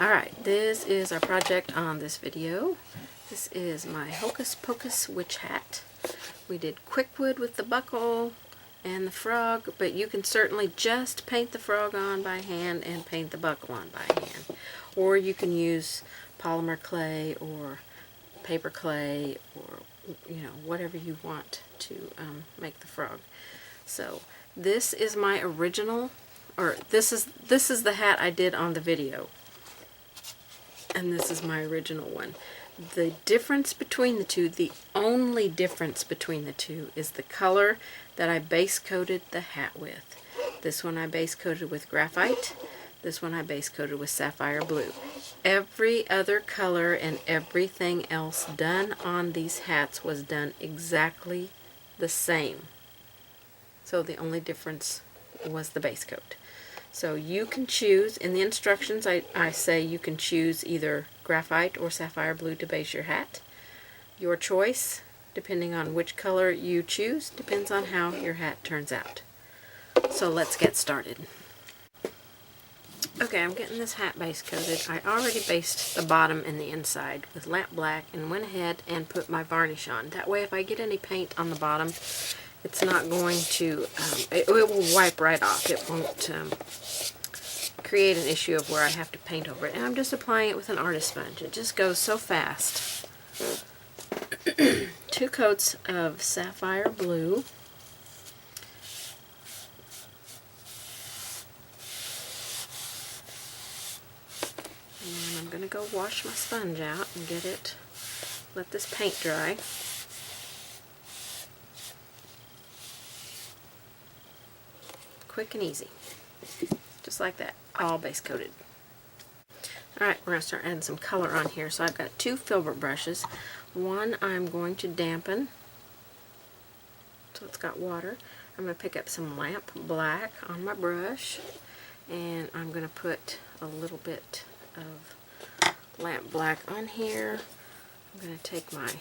Alright, this is our project on this video. This is my Hocus Pocus witch hat. We did quickwood with the buckle and the frog, but you can certainly just paint the frog on by hand and paint the buckle on by hand. Or you can use polymer clay or paper clay or whatever you want to make the frog. So this is my original, or this is the hat I did on the video. And this is my original one. The difference between the two, the only difference between the two, is the color that I base coated the hat with. This one I base coated with graphite. This one I base coated with sapphire blue. Every other color and everything else done on these hats was done exactly the same. So the only difference was the base coat. So you can choose, in the instructions I say you can choose either graphite or sapphire blue to base your hat. Your choice, depending on which color you choose, depends on how your hat turns out. So let's get started. Okay, I'm getting this hat base coated. I already based the bottom and the inside with lamp black and went ahead and put my varnish on. That way if I get any paint on the bottom, it's not going to, it will wipe right off. It won't create an issue of where I have to paint over it. And I'm just applying it with an artist sponge. It just goes so fast. 2 coats of sapphire blue. And I'm going to go wash my sponge out and let this paint dry. Quick and easy. Just like that. All base coated. Alright, we're going to start adding some color on here. So I've got 2 filbert brushes. One I'm going to dampen, so it's got water. I'm going to pick up some lamp black on my brush, and I'm going to put a little bit of lamp black on here. I'm going to take my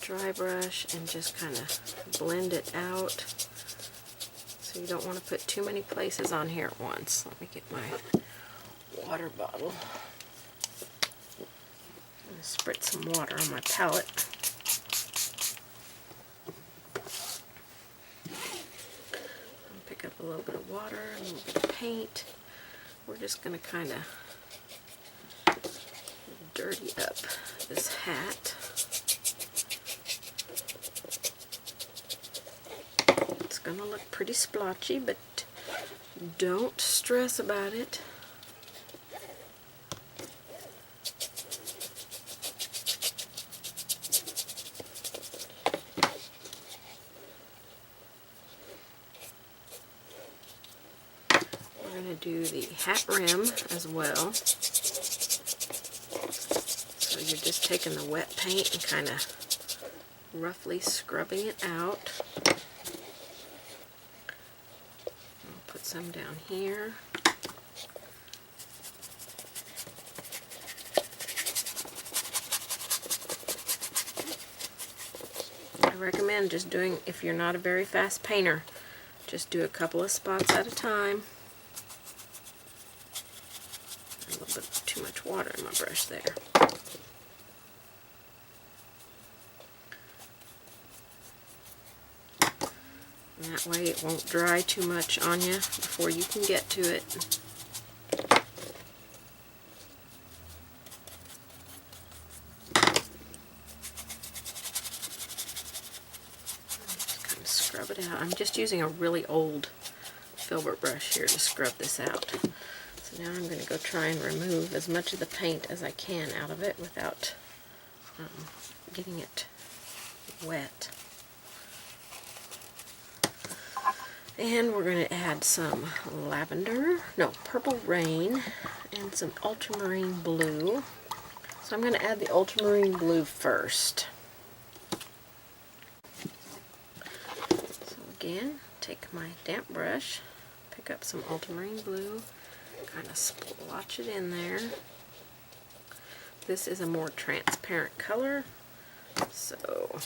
dry brush and just kind of blend it out. So you don't want to put too many places on here at once. Let me get my water bottle. I'm going to spritz some water on my palette. I'll pick up a little bit of water, a little bit of paint. We're just going to kind of dirty up this hat. It's going to look pretty splotchy, but don't stress about it. We're going to do the hat rim as well. So you're just taking the wet paint and kind of roughly scrubbing it out. Some down here. I recommend just doing, if you're not a very fast painter, just do a couple of spots at a time. A little bit too much water in my brush there. And that way it won't dry too much on you before you can get to it. Just kind of scrub it out. I'm just using a really old filbert brush here to scrub this out. So now I'm going to go try and remove as much of the paint as I can out of it without getting it wet. And we're going to add some purple rain and some ultramarine blue. So I'm going to add the ultramarine blue first. So again, take my damp brush, pick up some ultramarine blue, kind of splotch it in there. This is a more transparent color, so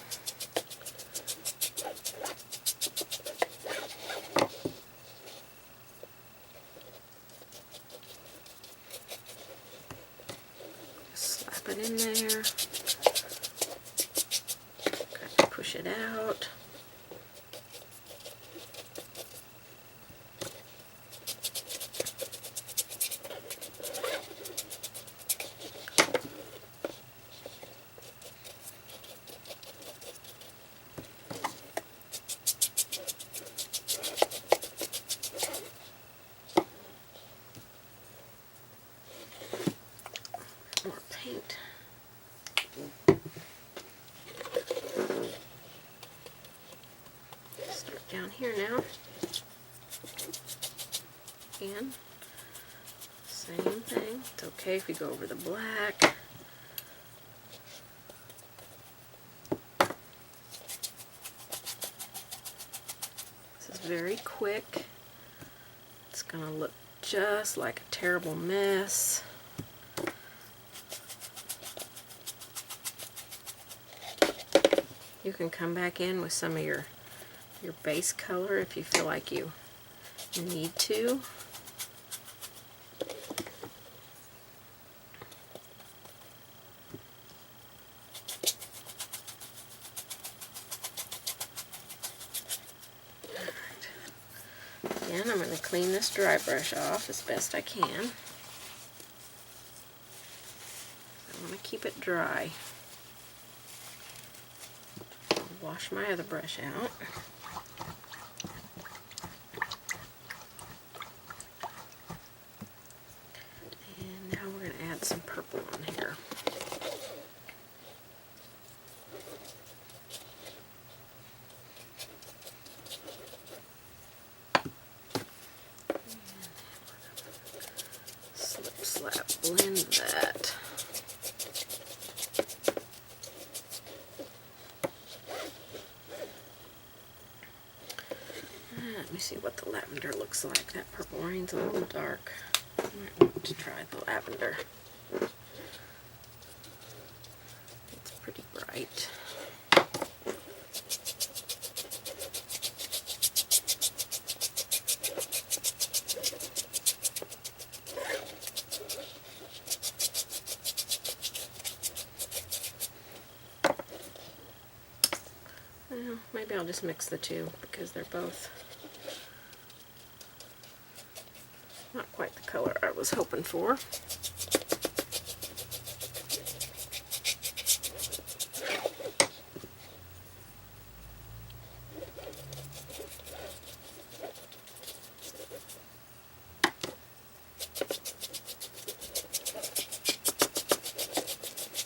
drop it in there. Got to push it out. More paint. Start down here now. Again, same thing. It's okay if you go over the black. This is very quick. It's gonna look just like a terrible mess. You can come back in with some of your base color if you feel like you need to. Again, I'm going to clean this dry brush off as best I can. I want to keep it dry. I'll wash my other brush out. And now we're going to add some purple on here. Slap blend that. Let me see what the lavender looks like. That purple rain's a little dark. I might want to try the lavender. It's pretty bright. Well, maybe I'll just mix the two because they're both not quite the color I was hoping for.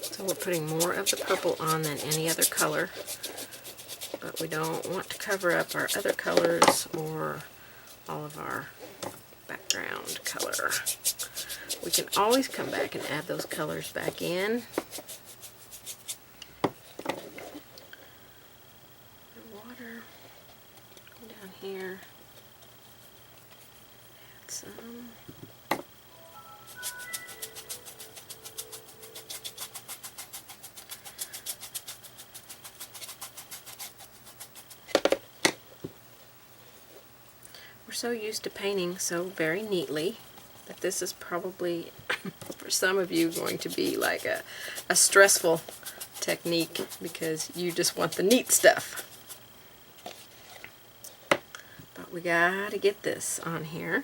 So we're putting more of the purple on than any other color, but we don't want to cover up our other colors or all of our background color. We can always come back and add those colors back in. Water, go down here, add some. We're so used to painting so very neatly that this is probably, for some of you, going to be like a stressful technique because you just want the neat stuff. But we gotta get this on here.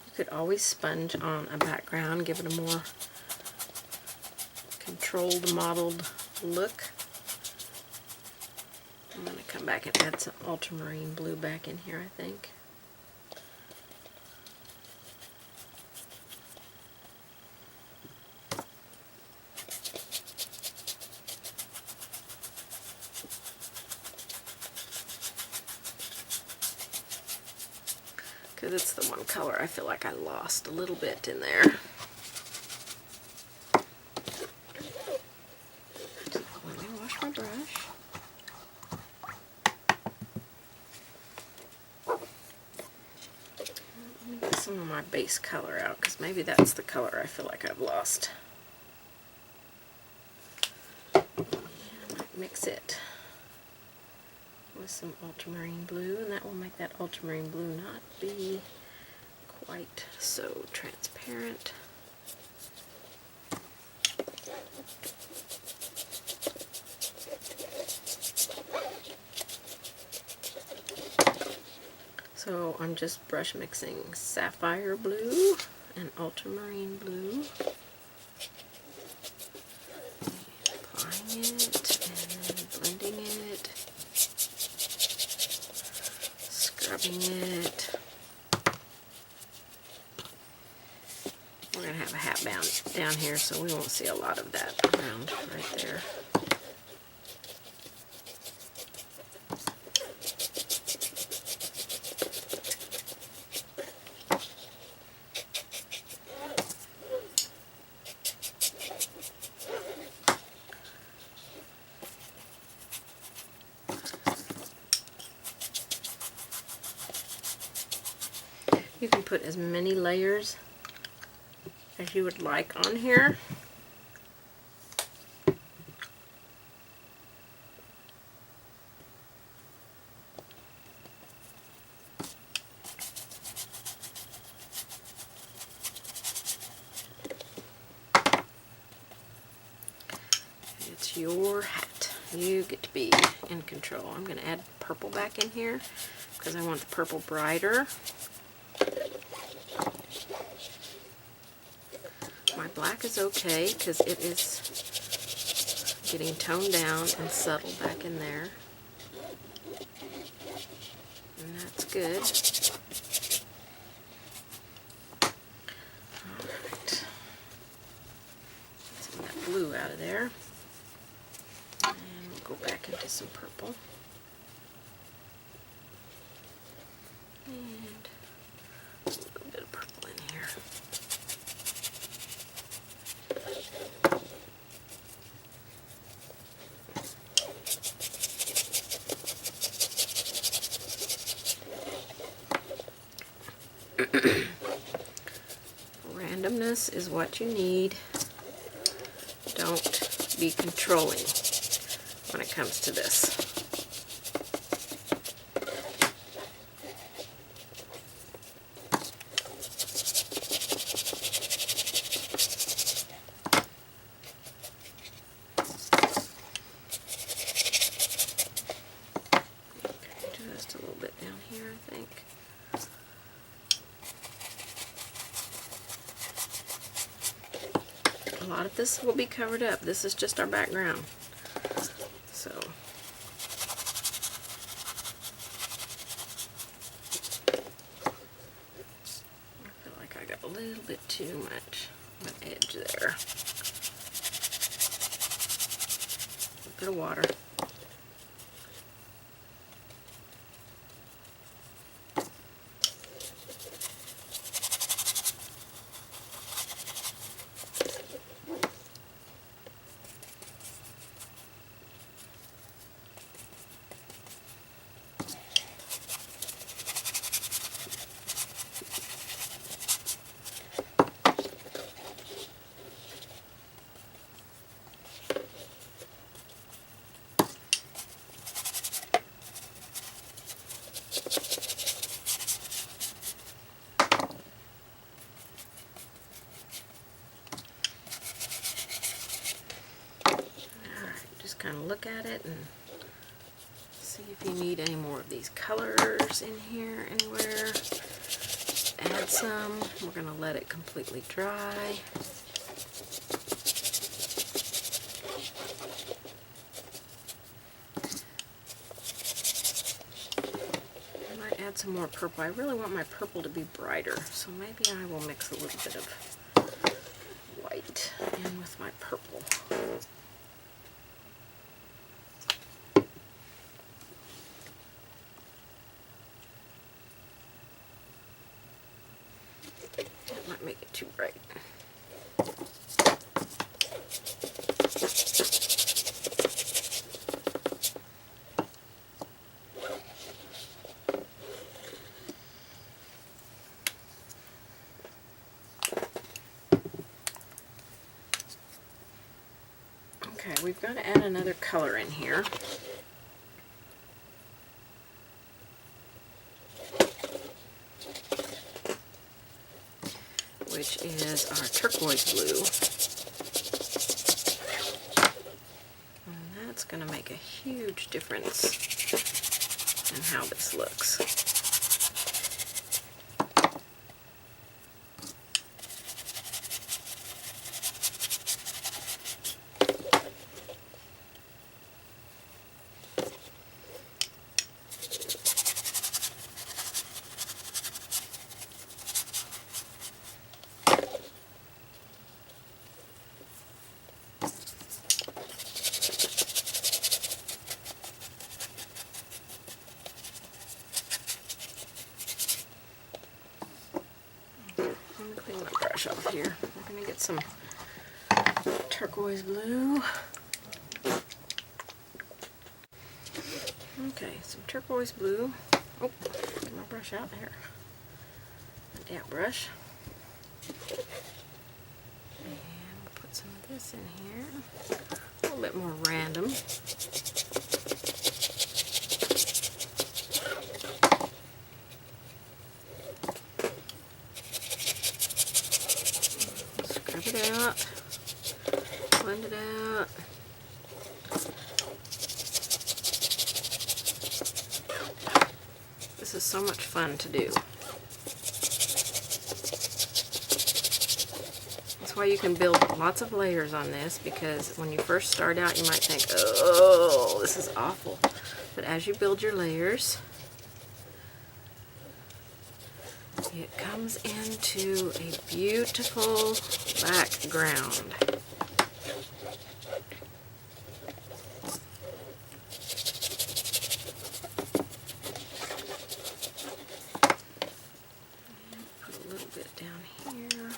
You could always sponge on a background, give it a more controlled, modeled look. I'm going to come back and add some ultramarine blue back in here, I think. Because it's the one color I feel like I lost a little bit in there. So let me wash my brush. Some of my base color out because maybe that's the color I feel like I've lost. And I might mix it with some ultramarine blue, and that will make that ultramarine blue not be quite so transparent. So I'm just brush mixing sapphire blue and ultramarine blue. Applying it and then blending it, scrubbing it. We're going to have a hat band down here, so we won't see a lot of that around right there. You can put as many layers as you would like on here. It's your hat. You get to be in control. I'm going to add purple back in here because I want the purple brighter. My black is okay because it is getting toned down and subtle back in there. And that's good. Alright. Get some of that blue out of there. And we'll go back into some purple. And a little bit of purple in here. Randomness is what you need. Don't be controlling when it comes to this. Okay, just a little bit down here, I think. A lot of this will be covered up. This is just our background. So I feel like I got a little bit too much of an edge there. A bit of water. Kind of look at it and see if you need any more of these colors in here anywhere. Add some. We're going to let it completely dry. I might add some more purple. I really want my purple to be brighter, so maybe I will mix a little bit of white in with my purple. Make it too bright. Okay, we've got to add another color in here. Which is our turquoise blue. going to make a huge difference in how this looks. Clean my brush off here. We're going to get some turquoise blue. Okay, some turquoise blue. Oh, get my brush out here. A damp brush. And we'll put some of this in here. A little bit more random. Scrub it out. Blend it out. This is so much fun to do. That's why you can build lots of layers on this, because when you first start out you might think, oh, this is awful. But as you build your layers, it comes into a beautiful background. Put a little bit down here.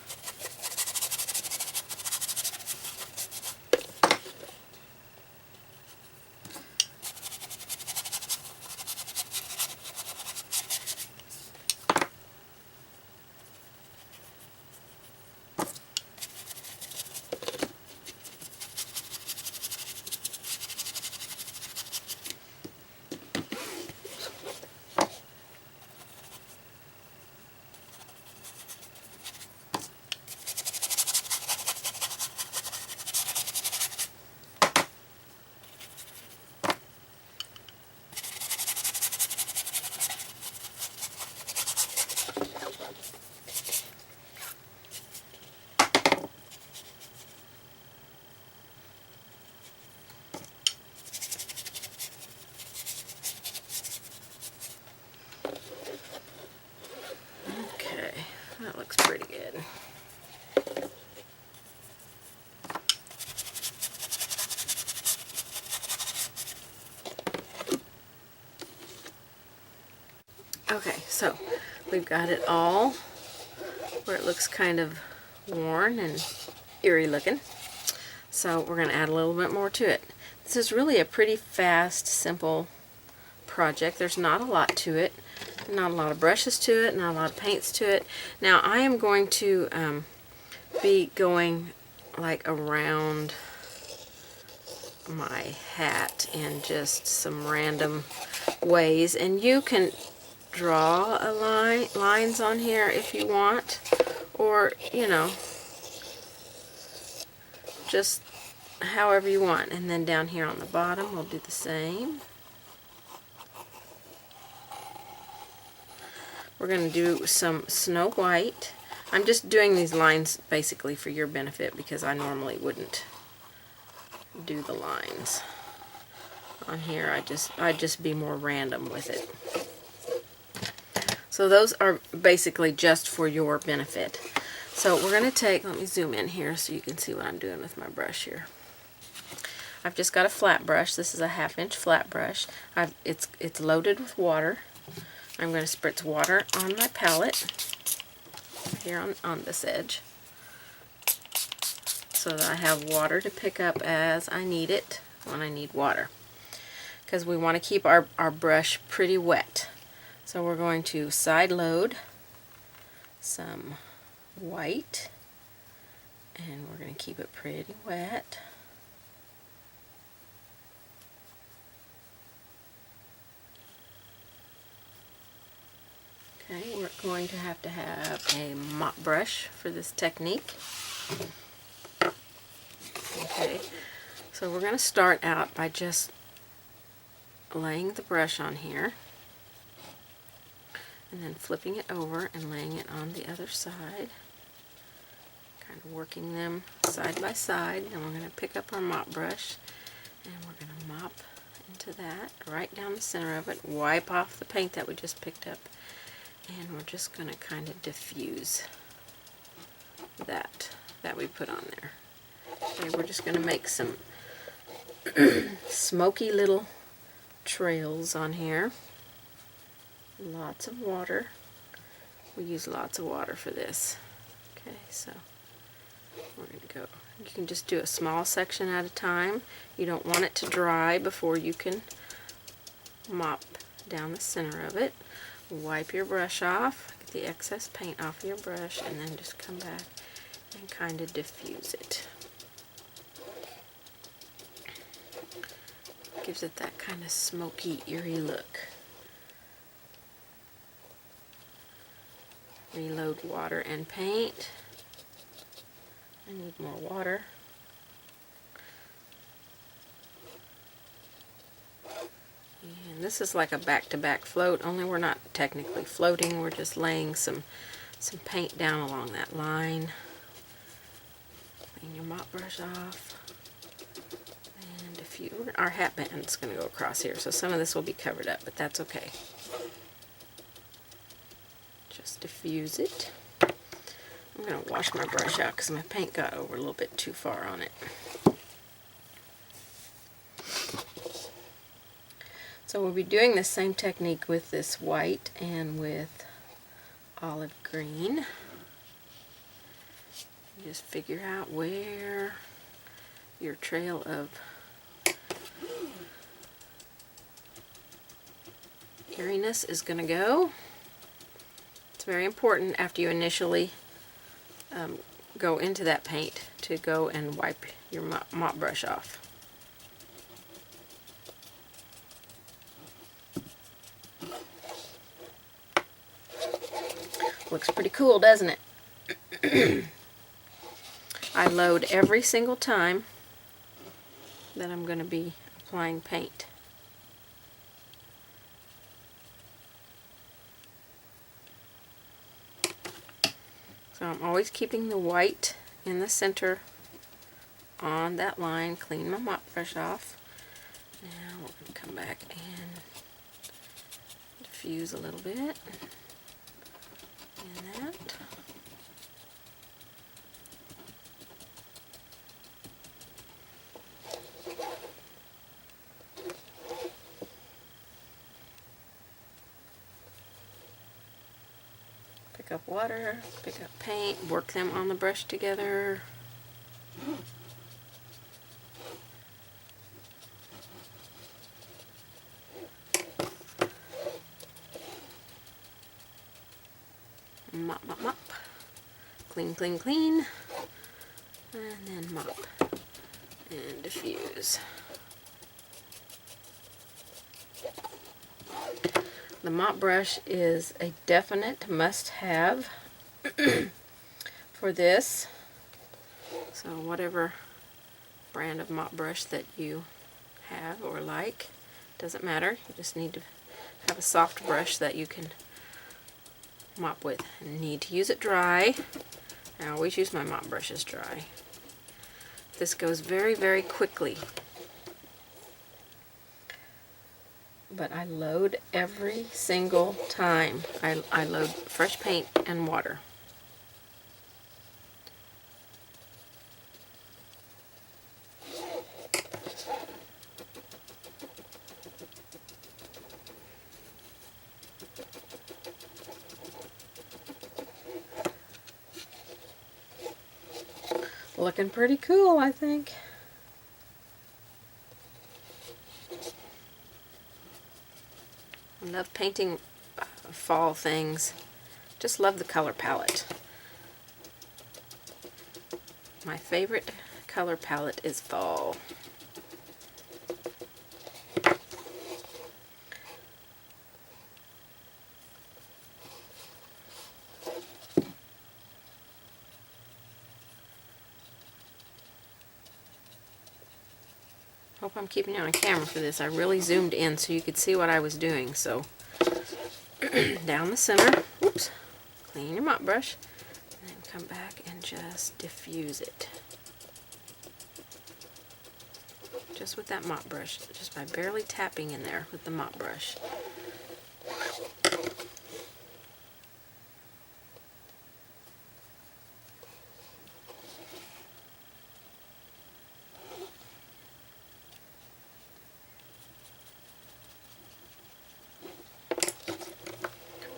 That looks pretty good. Okay, so we've got it all where it looks kind of worn and eerie looking. So we're going to add a little bit more to it. This is really a pretty fast, simple project. There's not a lot to it. Not a lot of brushes to it, not a lot of paints to it. Now I am going to be going like around my hat in just some random ways, and you can draw a lines on here if you want, or you know, just however you want. And then down here on the bottom we'll do the same. We're going to do some Snow White. I'm just doing these lines basically for your benefit, because I normally wouldn't do the lines on here. I'd just be more random with it. So those are basically just for your benefit. So we're going to take, let me zoom in here so you can see what I'm doing with my brush here. I've just got a flat brush. This is a 1/2 inch flat brush. It's loaded with water. I'm going to spritz water on my palette here on this edge, so that I have water to pick up as I need it when I need water, because we want to keep our brush pretty wet. So we're going to side load some white, and we're going to keep it pretty wet. Okay, we're going to have a mop brush for this technique. Okay, so So we're going to start out by just laying the brush on here and then flipping it over and laying it on the other side, kind of working them side by side. Then we're going to pick up our mop brush and we're going to mop into that right down the center of it, wipe off the paint that we just picked up, and we're just going to kind of diffuse that we put on there. Okay, we're just going to make some smoky little trails on here. Lots of water. We use lots of water for this. Okay, so we're going to go. You can just do a small section at a time. You don't want it to dry before you can mop down the center of it. Wipe your brush off, get the excess paint off your brush, and then just come back and kind of diffuse it. Gives it that kind of smoky, eerie look. Reload water and paint. I need more water. And this is like a back-to-back float, only we're not technically floating, we're just laying some paint down along that line. Clean your mop brush off. And our hat band's going to go across here, so some of this will be covered up, but that's okay. Just diffuse it. I'm going to wash my brush out because my paint got over a little bit too far on it. So we'll be doing the same technique with this white and with olive green. You just figure out where your trail of eeriness is going to go. It's very important after you initially go into that paint to go and wipe your mop brush off. Looks pretty cool, doesn't it? I load every single time that I'm going to be applying paint. So I'm always keeping the white in the center on that line. Clean my mop brush off. Now we're going to come back and diffuse a little bit in that. Pick up water, pick up paint, work them on the brush together. Mop, mop, mop. Clean, clean, clean. And then mop and diffuse. The mop brush is a definite must-have for this. So whatever brand of mop brush that you have or like, doesn't matter. You just need to have a soft brush that you can mop with. And need to use it dry. I always use my mop brushes dry. This goes very, very quickly. But I load every single time. I load fresh paint and water. Looking pretty cool, I think. I love painting fall things. Just love the color palette. My favorite color palette is fall. hope I'm keeping you on camera for this. I really zoomed in so you could see what I was doing. So down the center, oops, clean your mop brush, and then come back and just diffuse it. Just with that mop brush, just by barely tapping in there with the mop brush.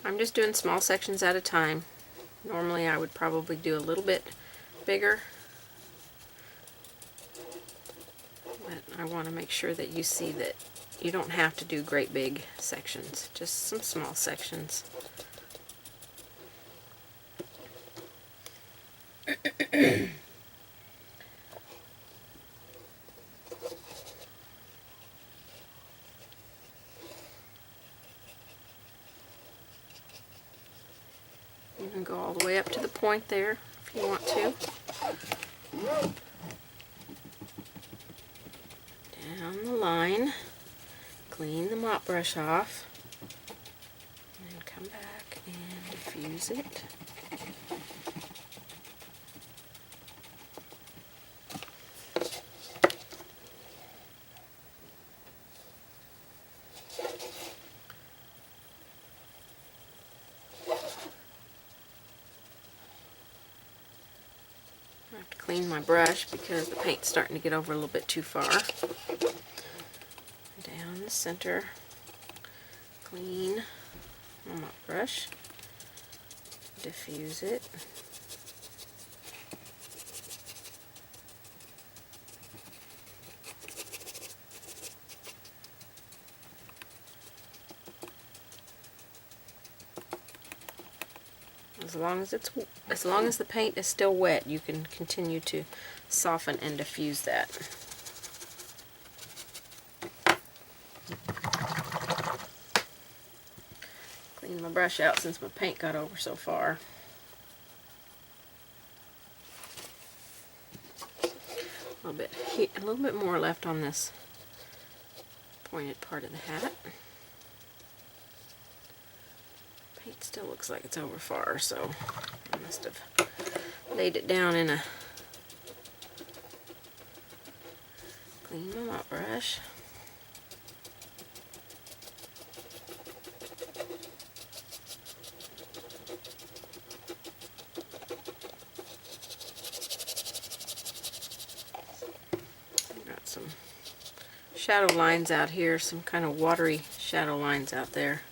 I'm just doing small sections at a time. Normally I would probably do a little bit bigger, but I want to make sure that you see that you don't have to do great big sections, just some small sections. You can go all the way up to the point there if you want to. Down the line, clean the mop brush off, and then come back and diffuse it. I have to clean my brush because the paint's starting to get over a little bit too far. Down the center, clean my mop brush, diffuse it. As long as the paint is still wet, you can continue to soften and diffuse that. Clean my brush out since my paint got over so far. A little bit more left on this pointed part of the hat. Paint still looks like it's over far, so I must have laid it down in a clean my mop brush. Got some shadow lines out here, some kind of watery shadow lines out there.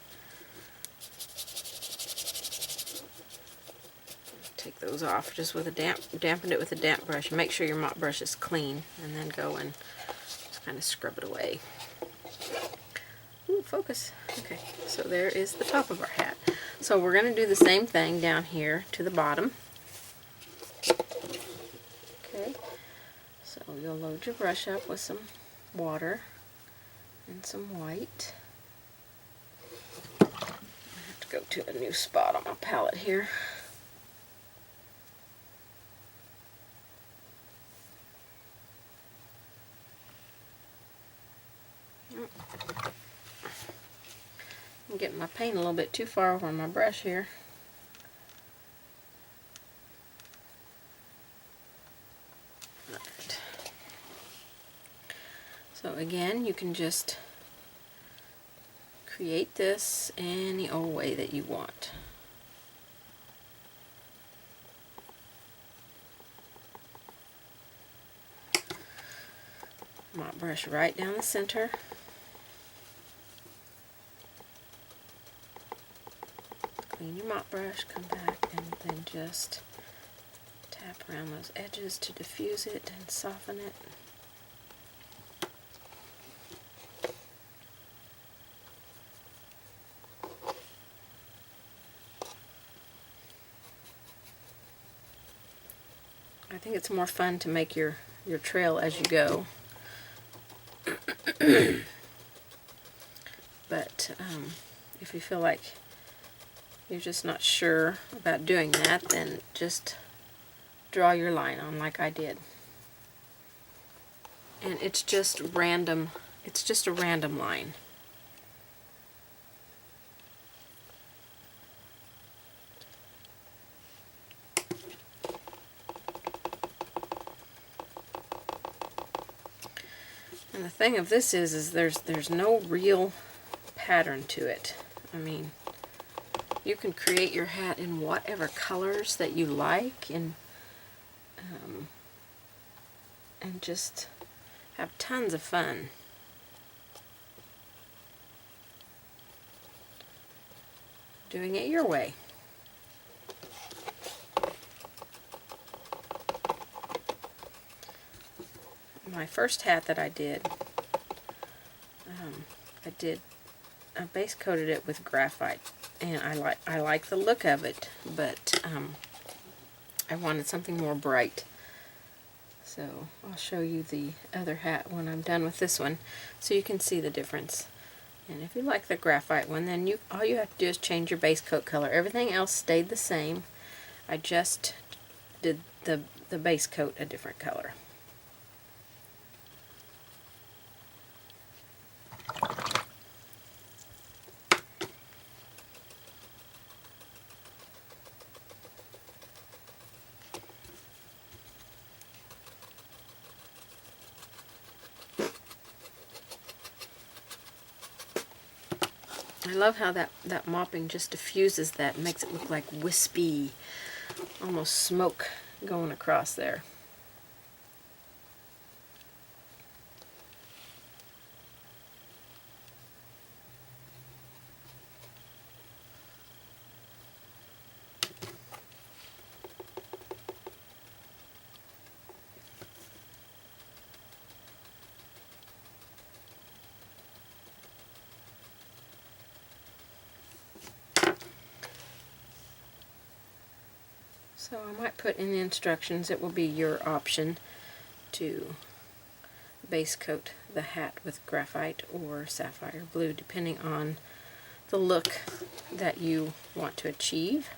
Take those off just with a dampen it with a damp brush. Make sure your mop brush is clean, and then go and just kind of scrub it away. Ooh, focus. Okay, so there is the top of our hat. So we're going to do the same thing down here to the bottom. Okay, so you'll load your brush up with some water and some white. I have to go to a new spot on my palette here. I'm getting my paint a little bit too far over my brush here. Right. So again, you can just create this any old way that you want. Mop brush right down the center. Clean your mop brush, come back, and then just tap around those edges to diffuse it and soften it. I think it's more fun to make your trail as you go. But if you feel like you're just not sure about doing that, then just draw your line on like I did. and it's just random. It's just a random line. And the thing of this is there's no real pattern to it. I mean, you can create your hat in whatever colors that you like, and just have tons of fun. Doing it your way. My first hat that I did, I base coated it with graphite, and I like the look of it, but I wanted something more bright. So I'll show you the other hat when I'm done with this one, so you can see the difference. And if you like the graphite one, then all you have to do is change your base coat color. Everything else stayed the same. I just did the base coat a different color. I love how that mopping just diffuses that and makes it look like wispy, almost smoke going across there. So I might put in the instructions, it will be your option to base coat the hat with graphite or sapphire blue, depending on the look that you want to achieve.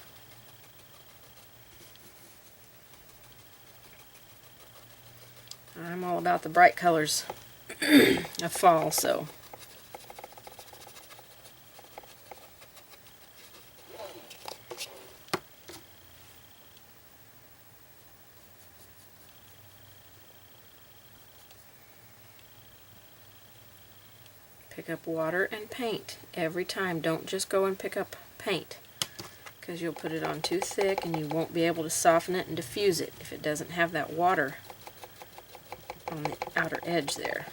I'm all about the bright colors of fall, so pick up water and paint every time. Don't just go and pick up paint, because you'll put it on too thick and you won't be able to soften it and diffuse it if it doesn't have that water on the outer edge there.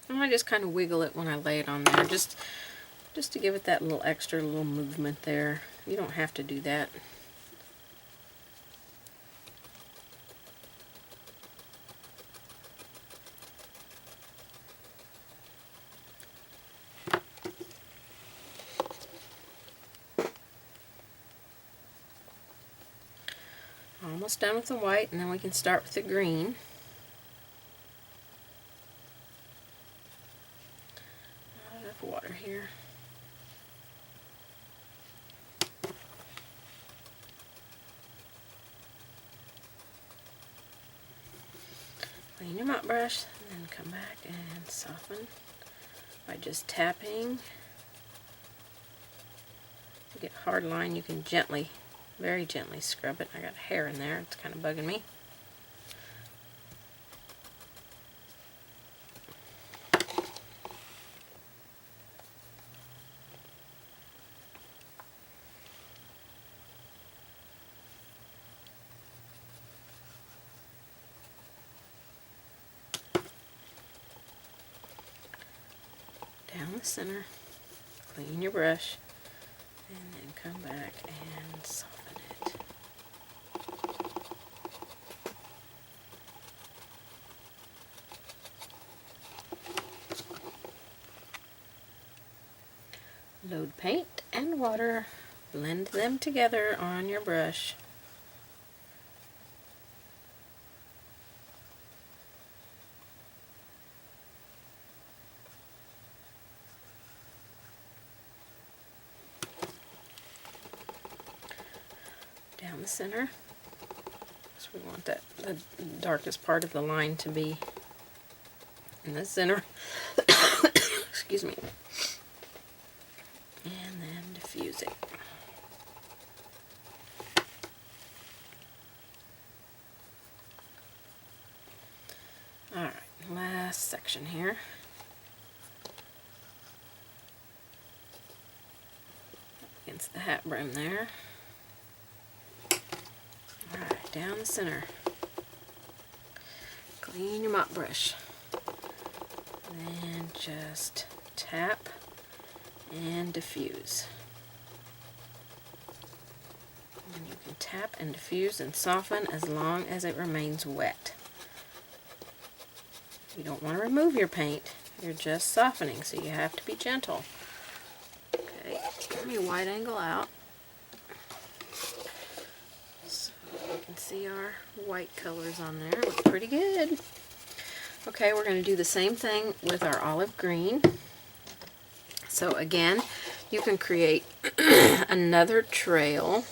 And I just kind of wiggle it when I lay it on there, just to give it that little extra little movement there. You don't have to do that. Almost done with the white, and then we can start with the green. Not enough water here. Clean your mop brush, and then come back and soften by just tapping. If you get a hard line, you can gently, very gently scrub it. I got hair in there, it's kind of bugging me. Down the center, clean your brush, and then come back and soften it. Load paint and water, blend them together on your brush. down the center. So we want the darkest part of the line to be in the center. Excuse me. And then diffuse it. Alright, last section here. Against the hat brim there. Alright, down the center. Clean your mop brush. And just tap and diffuse. And you can tap and diffuse and soften as long as it remains wet. You don't want to remove your paint, you're just softening, so you have to be gentle. Okay, let me wide angle out so you can see our white colors on there. Look pretty good. Okay, we're going to do the same thing with our olive green. So again, you can create another trail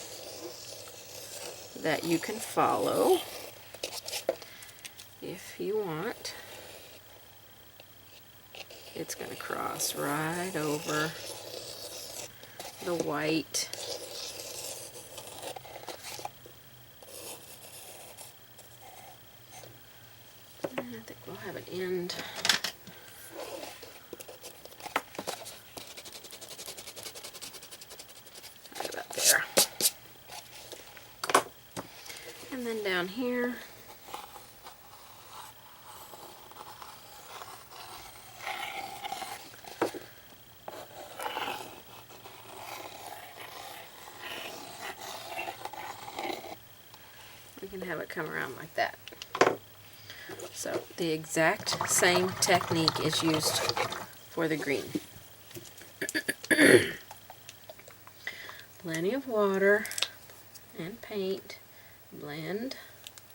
that you can follow if you want. It's going to cross right over the white. And I think we'll have it end right about there. And then down here, we can have it come around like that. So the exact same technique is used for the green. Plenty of water and paint, blend.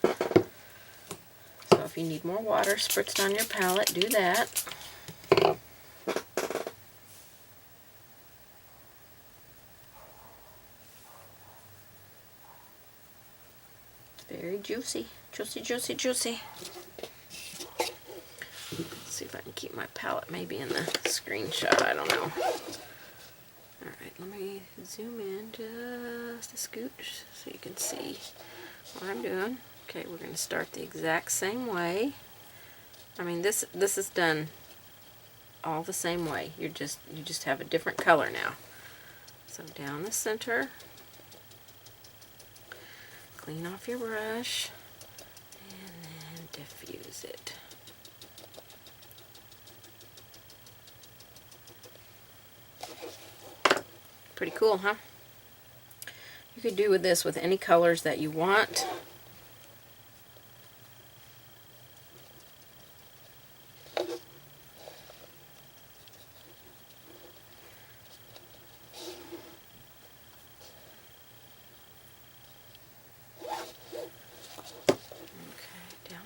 So if you need more water spritzed on your palette, do that. Very juicy, juicy, juicy, juicy. Let's see if I can keep my palette maybe in the screenshot, I don't know. Alright, let me zoom in just a scooch so you can see what I'm doing. Okay, we're going to start the exact same way. I mean, this is done all the same way. You just have a different color now. So down the center. Clean off your brush and then diffuse it. Pretty cool, huh? You could do with this with any colors that you want.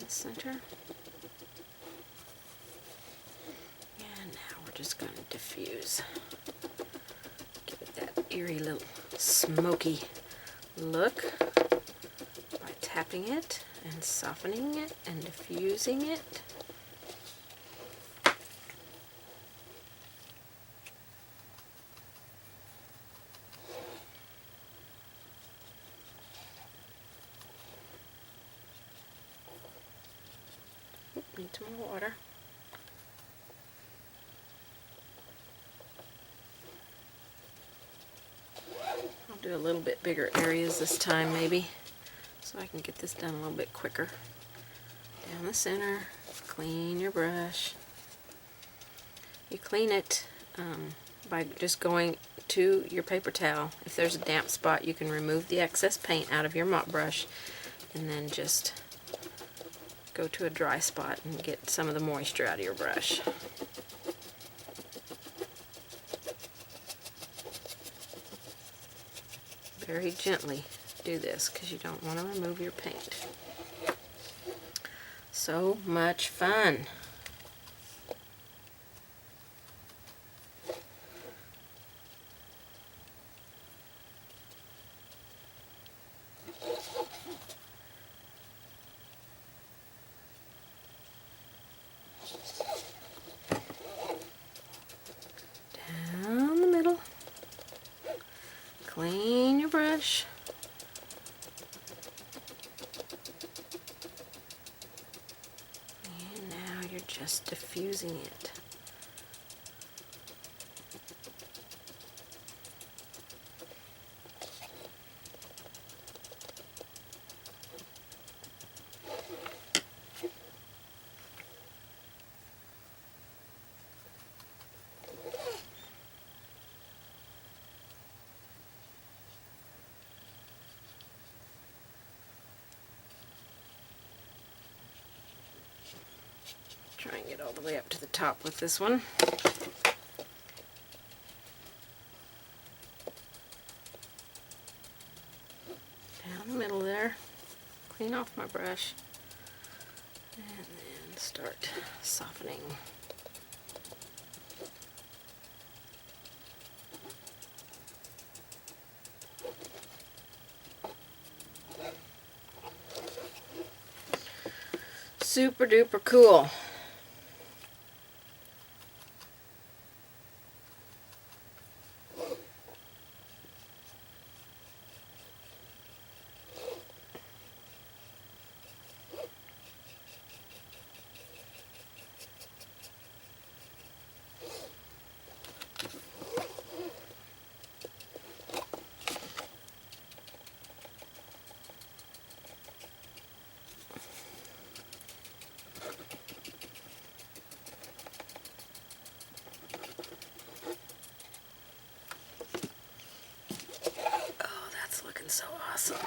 Center. And now we're just going to diffuse. Give it that eerie little smoky look by tapping it and softening it and diffusing it. Need some more water. I'll do a little bit bigger areas this time maybe, so I can get this done a little bit quicker. Down the center, clean your brush. You clean it by just going to your paper towel. If there's a damp spot, you can remove the excess paint out of your mop brush and then just go to a dry spot and get some of the moisture out of your brush. Very gently do this because you don't want to remove your paint. So much fun. just diffusing it. Try and get all the way up to the top with this one. Down the middle there. Clean off my brush. And then start softening. Super duper cool. So awesome.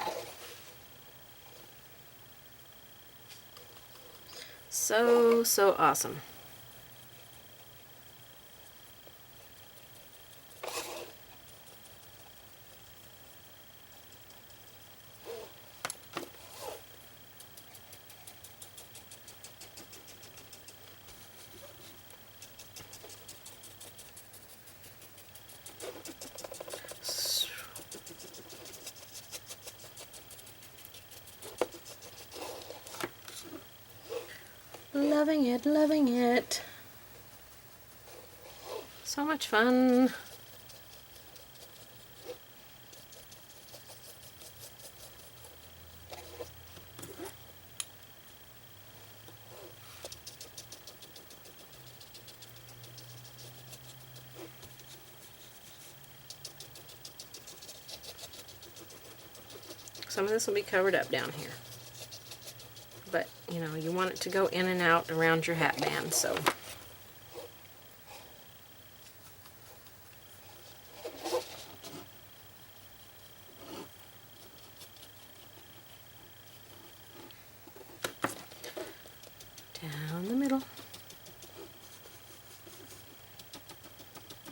So awesome. Loving it, loving it. So much fun. Some of this will be covered up down here. But, you know, you want it to go in and out around your hat band, so. Down the middle.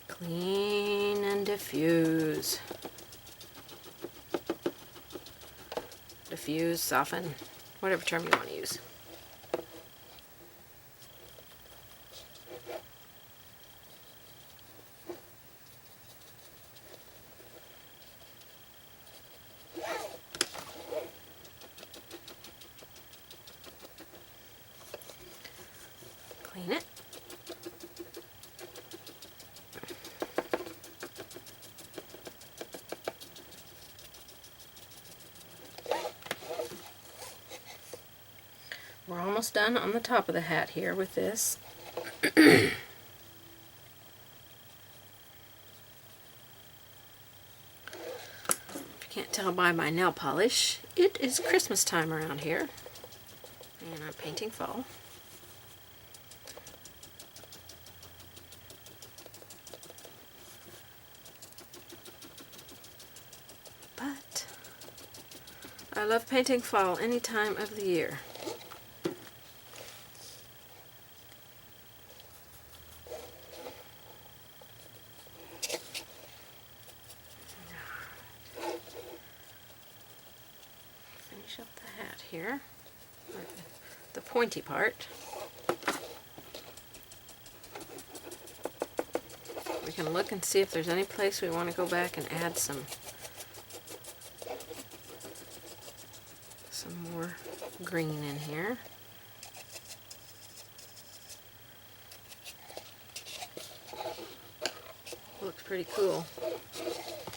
Clean and diffuse. Diffuse, soften. Whatever term you want to use. Clean it. We're almost done on the top of the hat here with this. If you can't tell by my nail polish, it is Christmas time around here. And I'm painting fall. But I love painting fall any time of the year. Finish up the hat here, or the pointy part. We can look and see if there's any place we want to go back and add some more green in here. Looks pretty cool.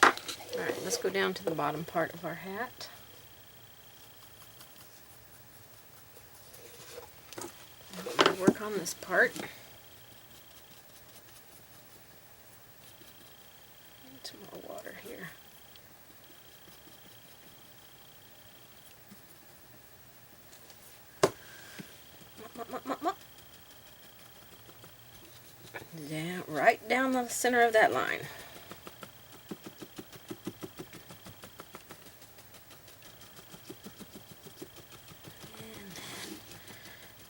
Alright, let's go down to the bottom part of our hat. work on this part. Some more water here. Yeah, right down the center of that line. And then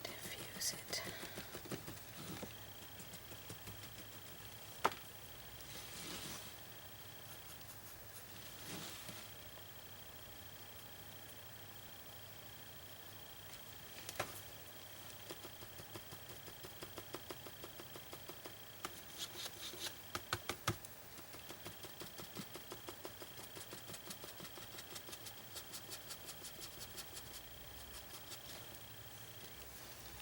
diffuse it.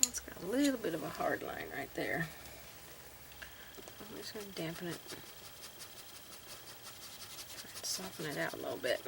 It's got a little bit of a hard line right there. I'm just going to dampen it. Try and soften it out a little bit.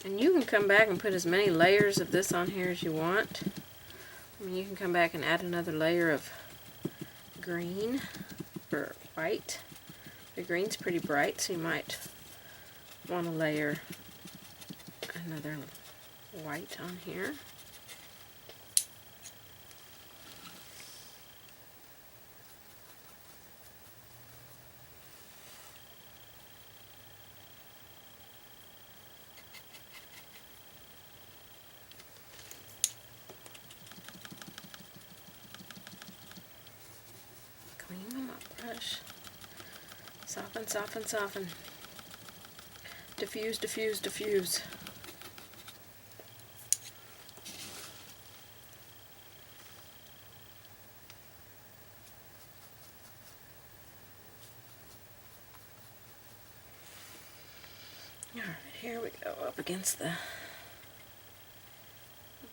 And you can come back and put as many layers of this on here as you want. I mean, you can come back and add another layer of green or white. The green's pretty bright, so you might want to layer another white on here. Clean them up, brush. Soften, soften, soften. Diffuse, diffuse, diffuse. Alright, here we go, up against the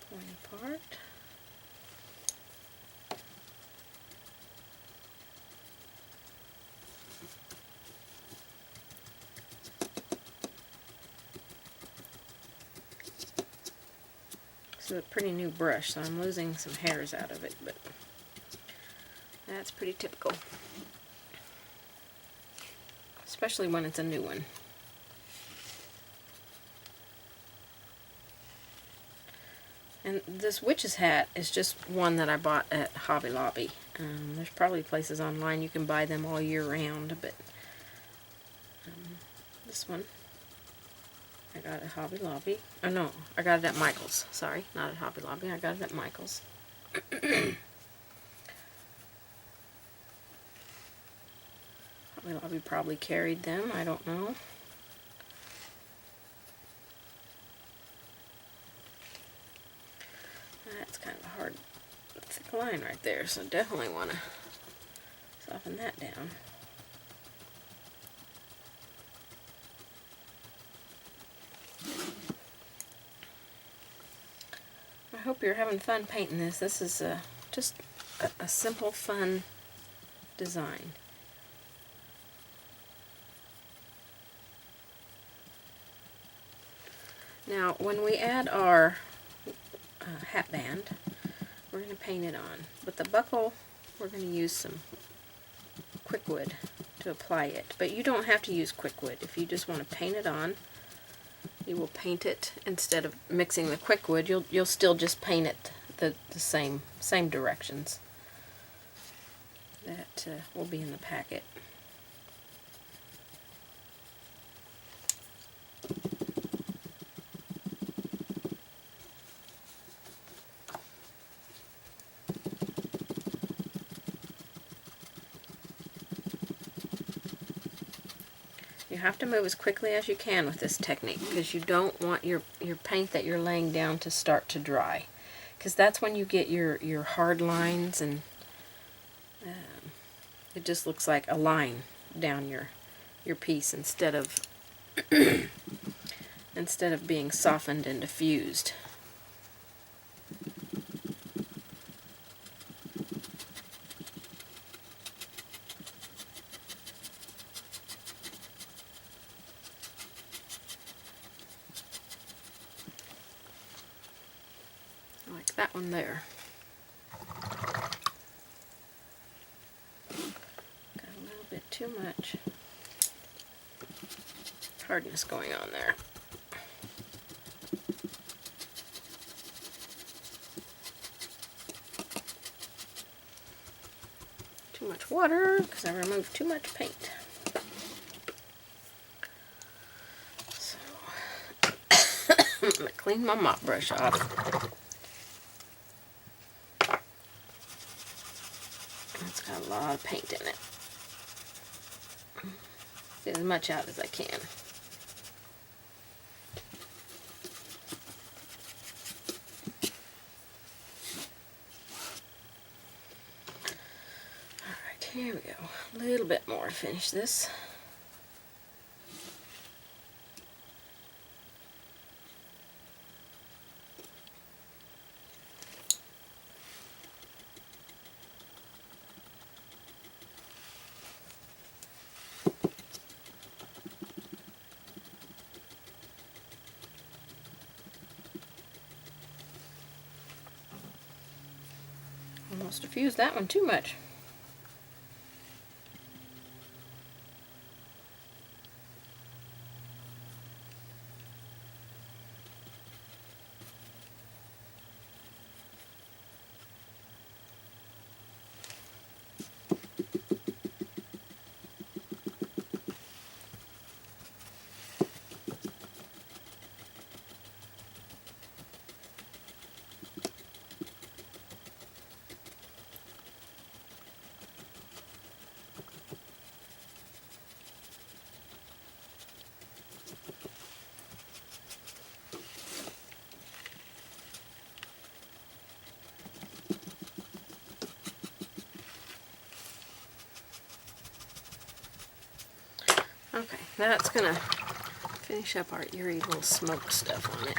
pointy part. This is a pretty new brush, so I'm losing some hairs out of it, but that's pretty typical. Especially when it's a new one. And this witch's hat is just one that I bought at Hobby Lobby. There's probably places online you can buy them all year round, but this one I got at Hobby Lobby. Oh no, I got it at Michael's. Sorry, not at Hobby Lobby. I got it at Michael's. Hobby Lobby probably carried them. I don't know. That's kind of a hard, thick line right there, so definitely want to soften that down. I hope you're having fun painting this. This is just a simple, fun design. Now, when we add our hat band, we're going to paint it on. But the buckle, we're going to use some quick wood to apply it. But you don't have to use quick wood. If you just want to paint it on, you will paint it instead of mixing the quick wood. You'll still just paint it the same directions that will be in the packet. You have to move as quickly as you can with this technique because you don't want your paint that you're laying down to start to dry, because that's when you get your hard lines and it just looks like a line down your piece instead of instead of being softened and diffused. that one there. Got a little bit too much hardness going on there. Too much water because I removed too much paint. So I'm going to clean my mop brush off. It's got a lot of paint in it. Get as much out as I can. Here we go. A little bit more to finish this. Almost diffused that one too much. Okay, that's gonna finish up our eerie little smoke stuff on it.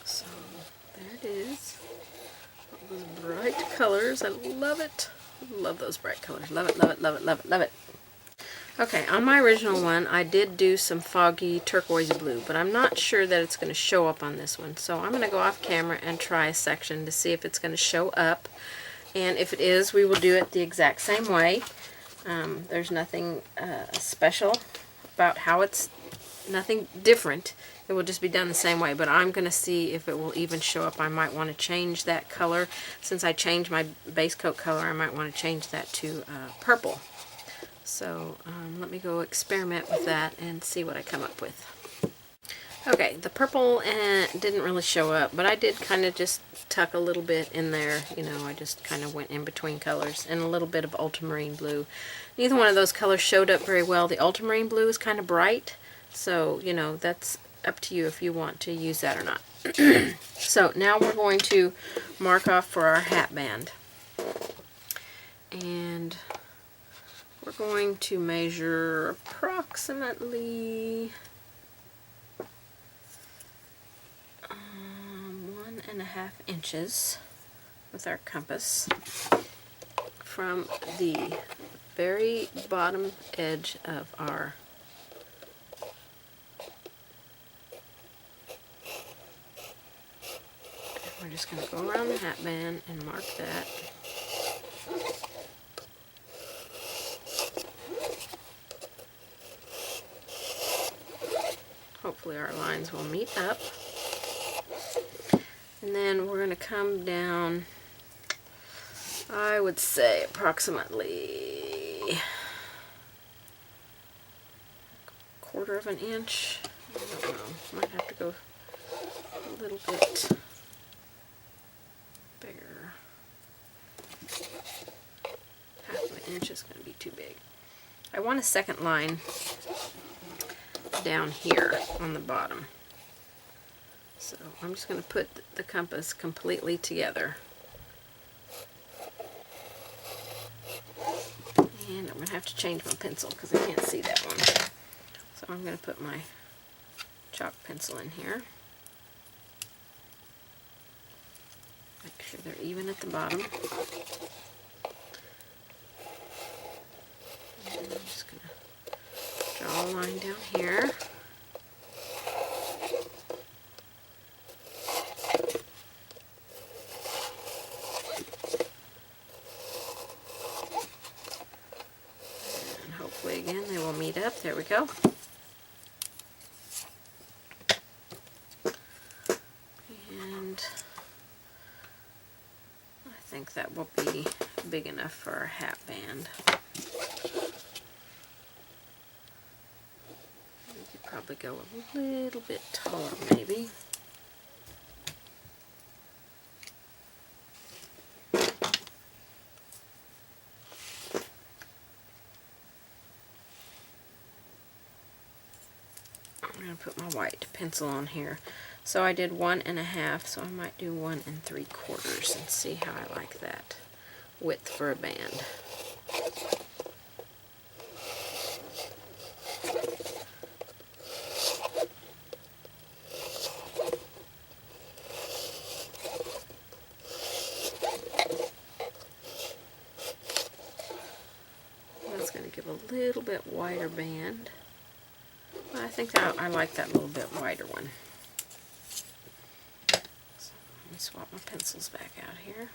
So there it is. All those bright colors. I love it. Love those bright colors. Love it, love it, love it, love it, love it. Okay, on my original one, I did do some foggy turquoise blue, but I'm not sure that it's going to show up on this one. So I'm going to go off camera and try a section to see if it's going to show up. And if it is, we will do it the exact same way. There's nothing special about how it's, nothing different. It will just be done the same way, but I'm going to see if it will even show up. I might want to change that color. Since I changed my base coat color, I might want to change that to purple. So let me go experiment with that and see what I come up with. Okay, the purple didn't really show up, but I did kind of just tuck a little bit in there. You know, I just kind of went in between colors, and a little bit of ultramarine blue. Neither one of those colors showed up very well. The ultramarine blue is kind of bright, so, you know, that's up to you if you want to use that or not. So now we're going to mark off for our hat band. And we're going to measure approximately 1.5 inches with our compass from the very bottom edge of our we're just going to go around the hat band and mark that. Hopefully our lines will meet up. And then we're going to come down, I would say approximately 1/4 of an inch. I don't know, might have to go a little bit bigger. 1/2 inch is going to be too big. I want a second line down here on the bottom. So I'm just going to put the compass completely together. And I'm going to have to change my pencil because I can't see that one. So I'm going to put my chalk pencil in here. Make sure they're even at the bottom. And I'm just going to draw a line down here. we go. And I think that will be big enough for our hat band. We could probably go a little bit taller maybe. I'm going to put my white pencil on here. So I did 1.5, so I might do 1 3/4 and see how I like that width for a band. That's going to give a little bit wider band. I think that I like that little bit wider one. So let me swap my pencils back out here.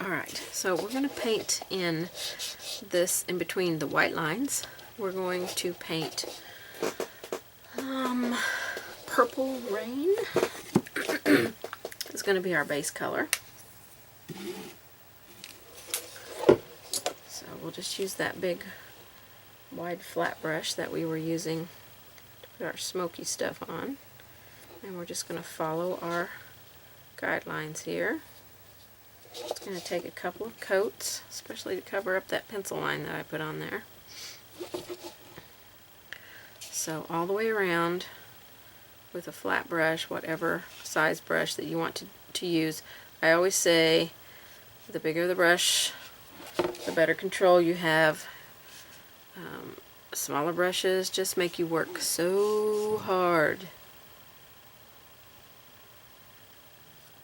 Alright, so we're going to paint in this, in between the white lines. We're going to paint Purple Rain. It's going to be our base color. So we'll just use that big wide flat brush that we were using to put our smoky stuff on, and we're just going to follow our guidelines here. It's going to take a couple of coats, especially to cover up that pencil line that I put on there. So all the way around with a flat brush, whatever size brush that you want to use. I always say the bigger the brush, the better control you have. Smaller brushes just make you work so hard.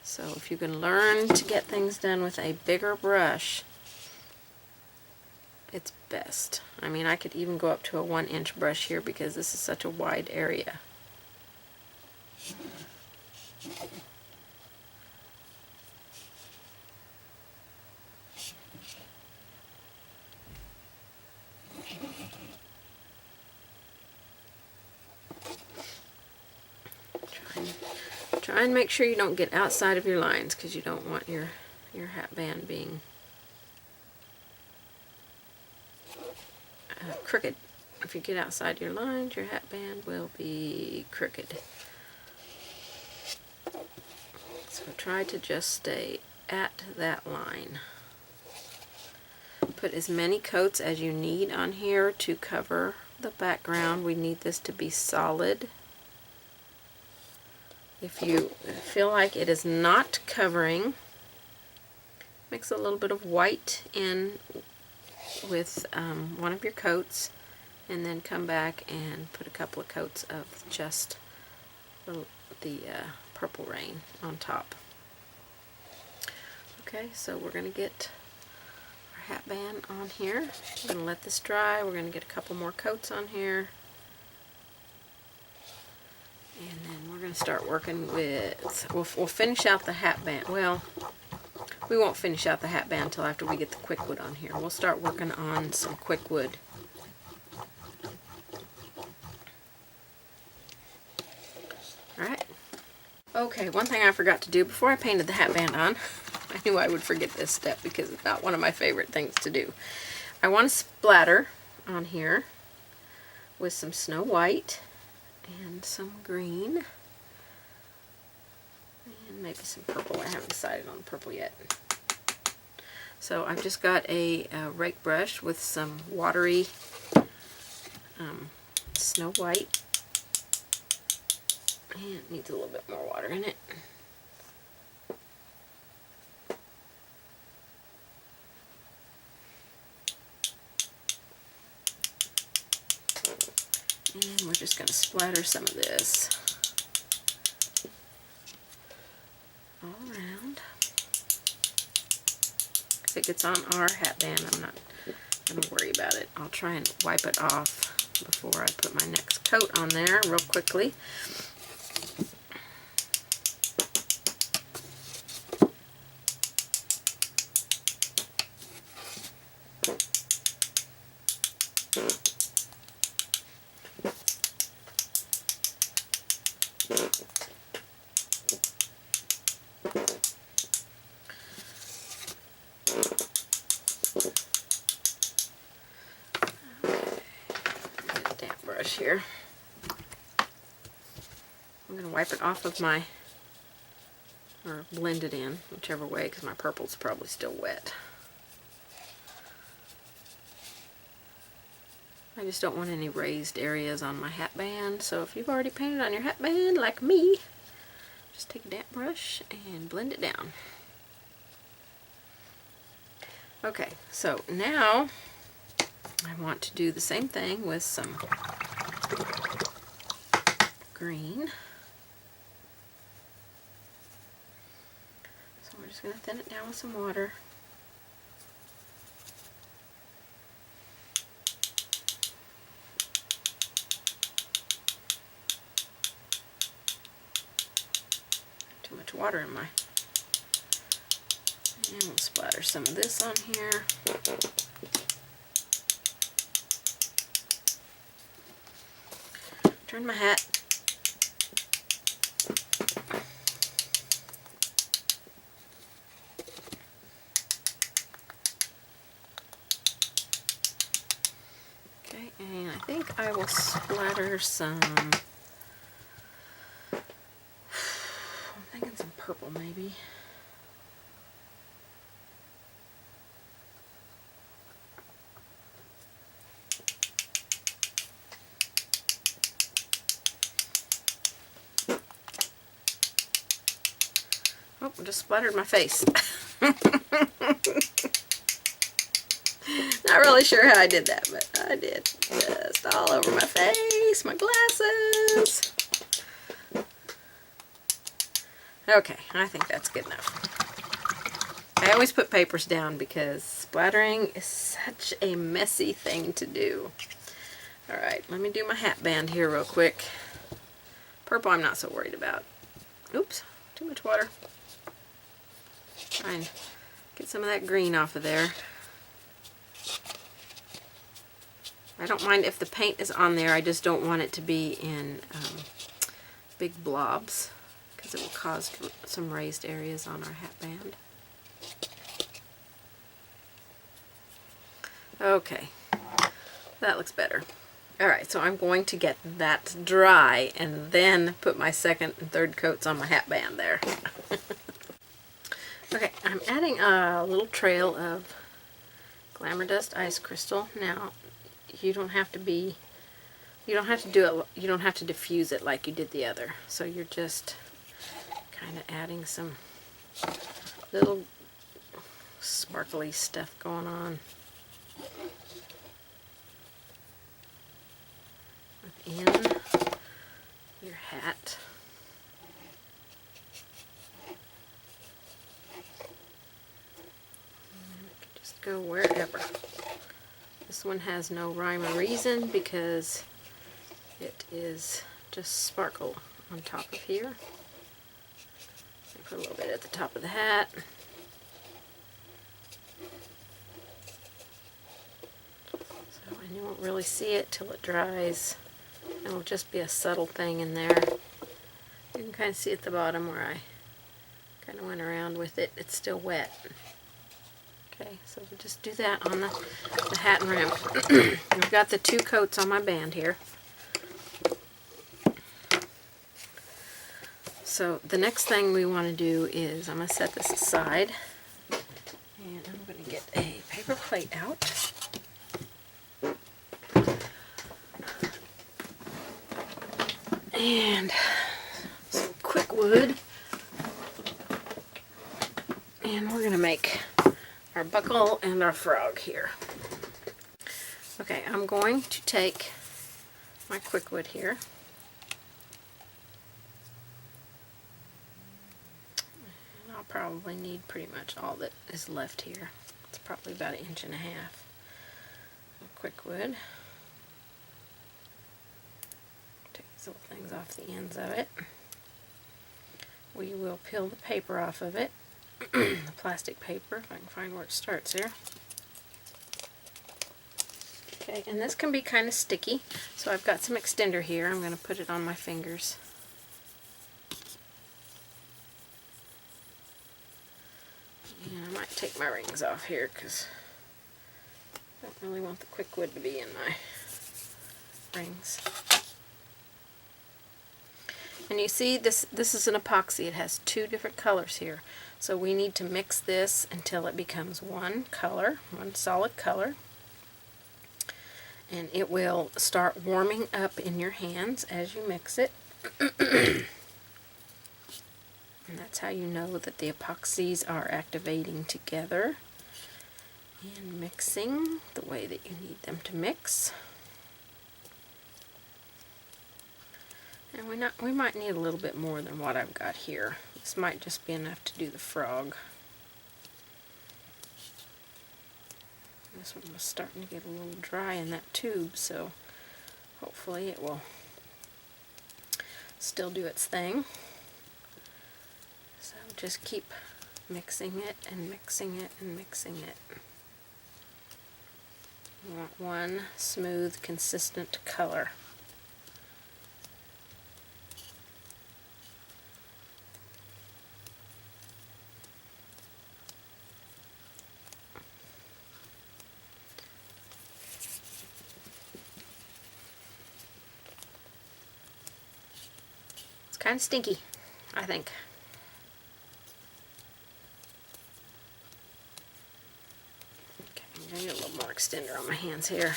So if you can learn to get things done with a bigger brush, it's best. I mean, I could even go up to a 1-inch brush here because this is such a wide area. Try and make sure you don't get outside of your lines, because you don't want your hat band being crooked. If you get outside your lines, your hat band will be crooked. So try to just stay at that line. Put as many coats as you need on here to cover the background. We need this to be solid. If you feel like it is not covering, mix a little bit of white in with one of your coats, and then come back and put a couple of coats of just the Purple Rain on top. Okay, so we're going to get our hat band on here. We're going to let this dry. We're going to get a couple more coats on here. And then we're going to start working with, we'll finish out the hat band. Well, we won't finish out the hat band until after we get the quick wood on here. We'll start working on some quick wood. Alright. Okay, one thing I forgot to do before I painted the hat band on, I knew I would forget this step because it's not one of my favorite things to do. I want to splatter on here with some Snow White and some green and maybe some purple. I haven't decided on the purple yet. So I've just got a rake brush with some watery Snow White, and it needs a little bit more water in it. And we're just going to splatter some of this all around. If it gets on our hat band, I'm not going to worry about it. I'll try and wipe it off before I put my next coat on there real quickly. Damp brush here. I'm going to wipe it off of my, or blend it in, whichever way, because my purple's probably still wet. I just don't want any raised areas on my hat band, so if you've already painted on your hat band like me, just take a damp brush and blend it down. Okay, so now I want to do the same thing with some green. So we're just going to thin it down with some water. Too much water in my... And we'll splatter some of this on here. Turn my hat. Okay, and I think I will splatter some, I'm thinking some purple maybe. Oh, I just splattered my face. Not really sure how I did that, but I did. Just all over my face, my glasses. Okay, I think that's good enough. I always put papers down because splattering is such a messy thing to do. Alright, let me do my hat band here real quick. Purple I'm not so worried about. Oops, too much water. Try and get some of that green off of there. I don't mind if the paint is on there, I just don't want it to be in big blobs because it will cause some raised areas on our hat band. Okay, that looks better. Alright, so I'm going to get that dry and then put my second and third coats on my hat band there. Okay, I'm adding a little trail of Glamour Dust Ice Crystal. Now, you don't have to do it, you don't have to diffuse it like you did the other. So you're just kind of adding some little sparkly stuff going on within your hat. Go wherever. This one has no rhyme or reason because it is just sparkle on top of here. I put a little bit at the top of the hat. So, and you won't really see it till it dries. It'll just be a subtle thing in there. You can kind of see at the bottom where I kind of went around with it. It's still wet. Okay, so we'll just do that on the hat and rim. I've got the two coats on my band here. So the next thing we want to do is, I'm going to set this aside, and I'm going to get a paper plate out. And some quick wood. And we're going to make our buckle and our frog here. Okay, I'm going to take my quick wood here. And I'll probably need pretty much all that is left here. It's probably about 1.5 inches of quick wood. Take these little things off the ends of it. We will peel the paper off of it. The plastic paper, if I can find where it starts here. Okay, and this can be kind of sticky, so I've got some extender here. I'm going to put it on my fingers. And I might take my rings off here because I don't really want the quick wood to be in my rings. And you see this is an epoxy. It has two different colors here. So we need to mix this until it becomes one color, one solid color. And it will start warming up in your hands as you mix it. And that's how you know that the epoxies are activating together and mixing the way that you need them to mix. And we might need a little bit more than what I've got here. This might just be enough to do the frog. This one was starting to get a little dry in that tube, so hopefully it will still do its thing. So just keep mixing it and mixing it and mixing it. You want one smooth, consistent color. Kind of stinky, I think. Okay, I'm going to get a little more extender on my hands here.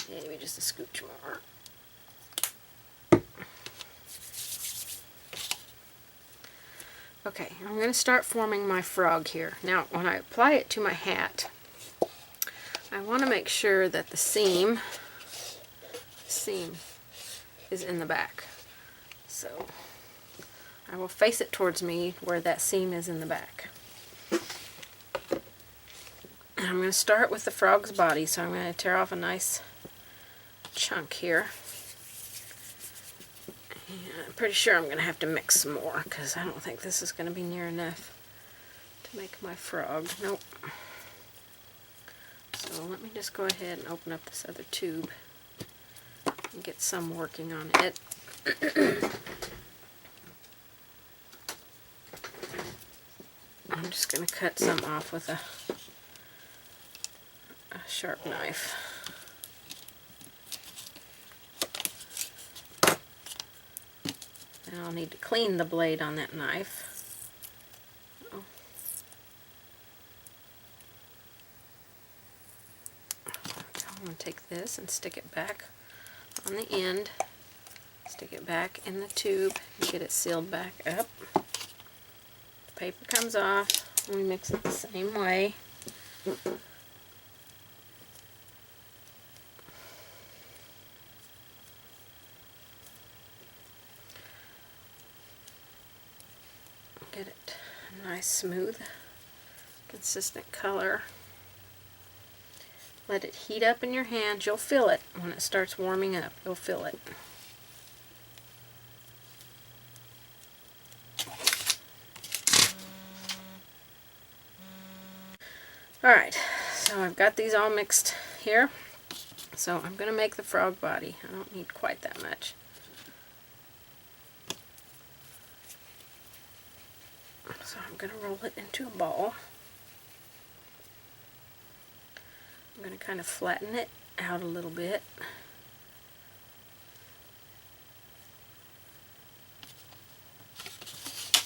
Maybe just a scooch more. Okay, I'm going to start forming my frog here. Now, when I apply it to my hat, I want to make sure that the seam is in the back. So I will face it towards me where that seam is in the back. And I'm going to start with the frog's body, so I'm going to tear off a nice chunk here. And I'm pretty sure I'm going to have to mix some more because I don't think this is going to be near enough to make my frog. Nope. So let me just go ahead and open up this other tube and get some working on it. I'm just going to cut some off with a sharp knife. And I'll need to clean the blade on that knife. Oh. I'm going to take this and stick it back on the end, stick it back in the tube, and get it sealed back up. The paper comes off, and we mix it the same way. Get it a nice, smooth, consistent color. Let it heat up in your hands. You'll feel it when it starts warming up. You'll feel it. Alright, so I've got these all mixed here. So I'm going to make the frog body. I don't need quite that much. So I'm going to roll it into a ball. I'm going to kind of flatten it out a little bit.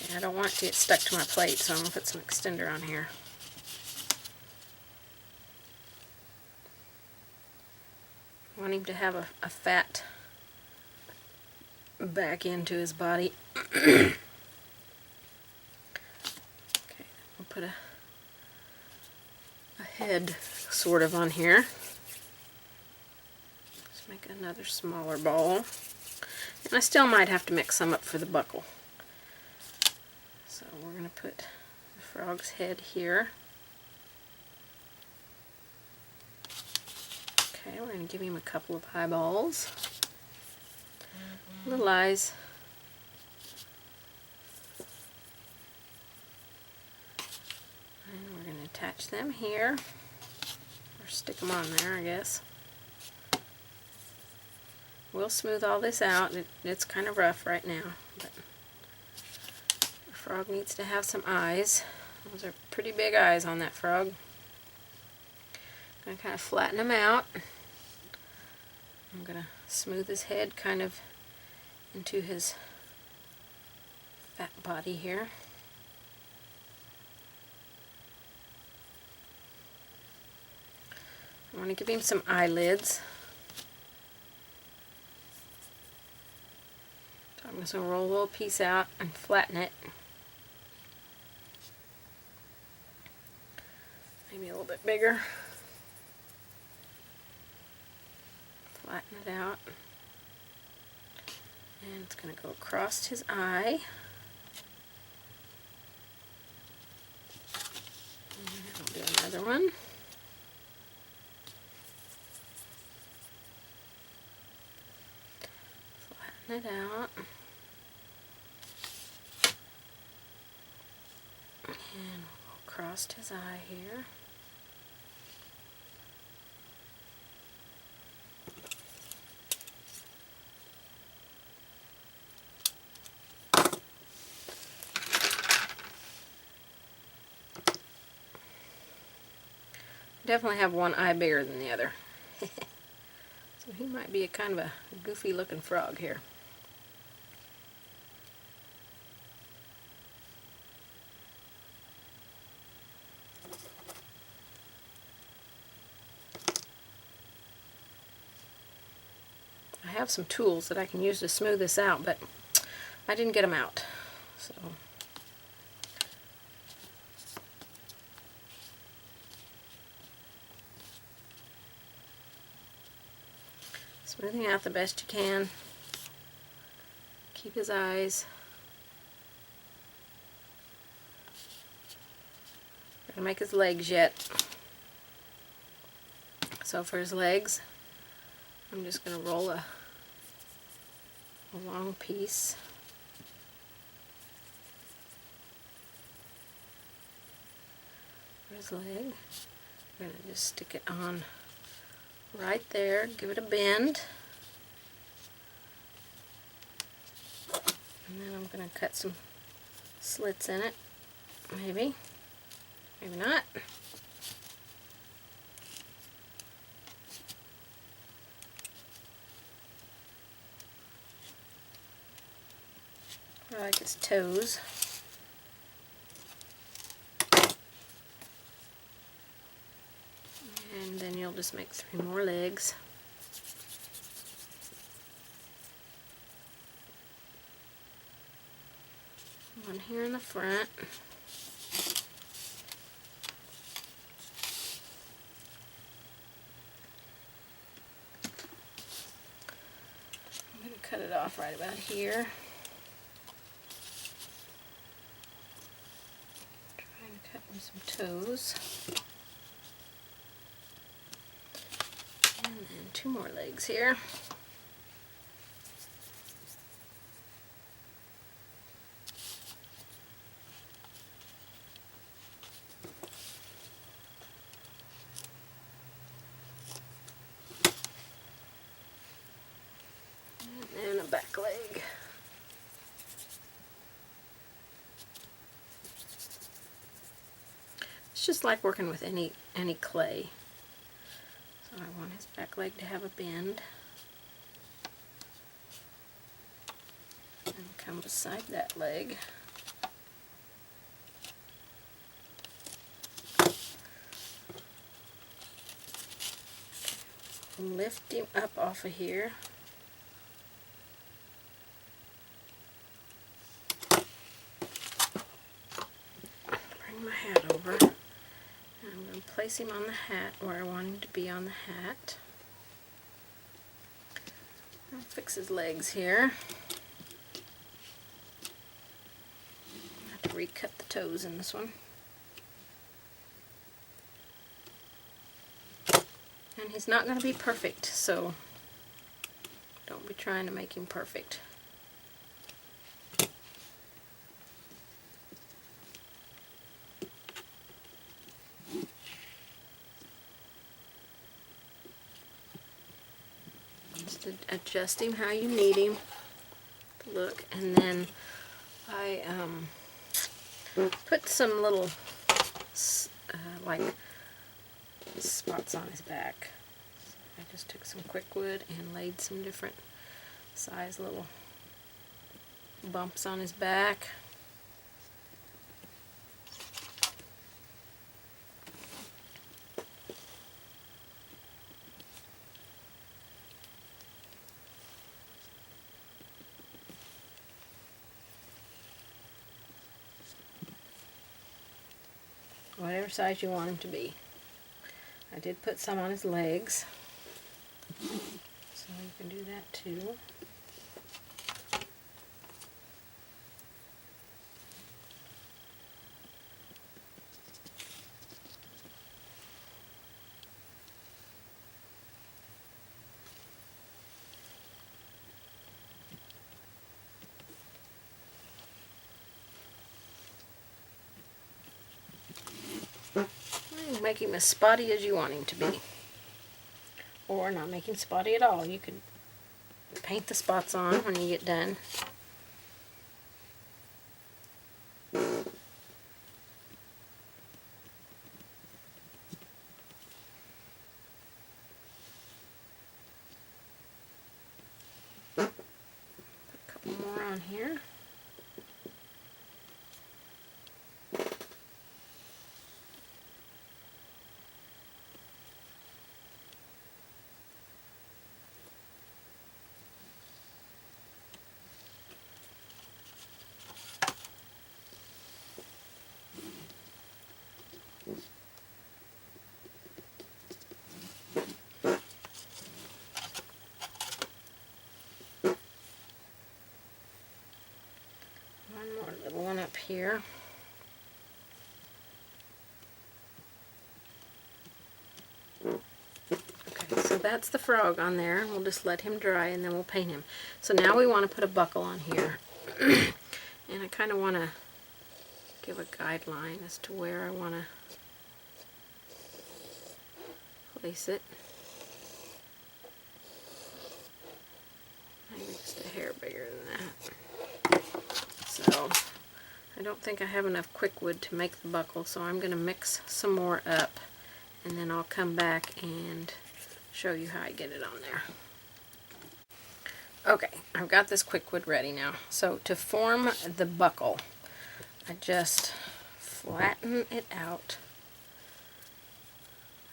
And I don't want it to get stuck to my plate, so I'm going to put some extender on here. I want him to have a fat back into his body. Okay, we'll put a head sort of on here. Let's make another smaller ball. And I still might have to mix some up for the buckle. So we're going to put the frog's head here. Okay, we're going to give him a couple of eyeballs. Little eyes. And we're going to attach attach them here, or stick them on there, I guess. We'll smooth all this out. It's kind of rough right now, but the frog needs to have some eyes. Those are pretty big eyes on that frog. I'm going to kind of flatten them out. I'm going to smooth his head kind of into his fat body here. I want to give him some eyelids. So I'm just going to roll a little piece out and flatten it. Maybe a little bit bigger. Flatten it out. And it's going to go across his eye. And I'll do another one. Flatten it out. And we'll go across his eye here. Definitely have one eye bigger than the other. So he might be a kind of a goofy looking frog here. I have some tools that I can use to smooth this out, but I didn't get them out. So smoothing out the best you can. Keep his eyes. Gotta make his legs yet. So for his legs, I'm just gonna roll a long piece. For his leg, I'm gonna just stick it on right there, give it a bend, and then I'm going to cut some slits in it, maybe not. I like his toes. And then you'll just make 3 more legs. One here in the front. I'm going to cut it off right about here. Trying to cut him some toes. And then 2 more legs here. And a back leg. It's just like working with any clay. So I want his back leg to have a bend. And come beside that leg. Lift him up off of here. Bring my hat over. And I'm going to place him on the hat where I want him to be on the hat. I'll fix his legs here. I have to recut the toes in this one. And he's not going to be perfect, so don't be trying to make him perfect. Just adjust him how you need him to look. And then I put some little like spots on his back. I just took some quick wood and laid some different size little bumps on his back. Whatever size you want him to be. I did put some on his legs, so you can do that too. Make him as spotty as you want him to be, or not make him spotty at all. You could paint the spots on when you get done. Put a couple more on here. One more little one up here. Okay, so that's the frog on there. We'll just let him dry and then we'll paint him. So now we want to put a buckle on here. And I kind of want to give a guideline as to where I want to place it. Maybe just a hair bigger than that. So I don't think I have enough quick wood to make the buckle, so I'm going to mix some more up and then I'll come back and show you how I get it on there. Okay, I've got this quick wood ready now. So to form the buckle, I just flatten it out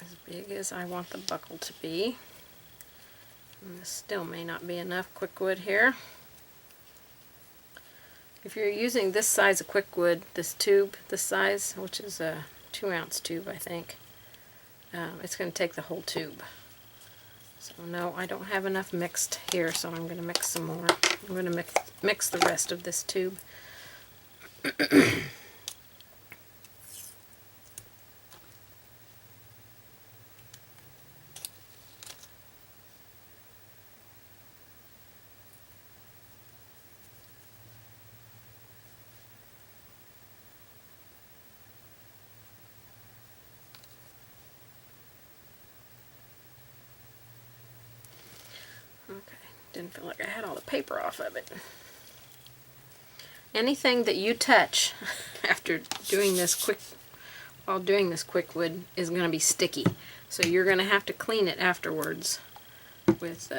as big as I want the buckle to be. And this still may not be enough quick wood here. If you're using this size of quick wood, this tube, this size, which is a 2-ounce tube, I think, it's going to take the whole tube. So no, I don't have enough mixed here, so I'm going to mix some more. I'm going to mix the rest of this tube. Okay, didn't feel like I had all the paper off of it. Anything that you touch after doing this while doing this quick wood is going to be sticky. So you're going to have to clean it afterwards with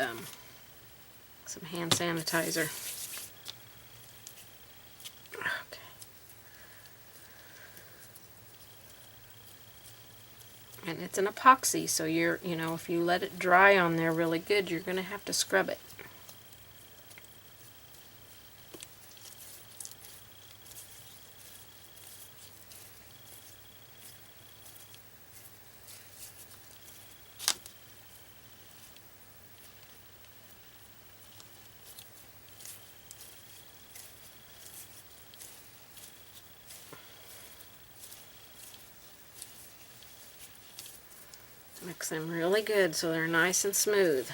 some hand sanitizer. Okay. And it's an epoxy, so if you let it dry on there really good, you're going to have to scrub it. Mix them really good so they're nice and smooth.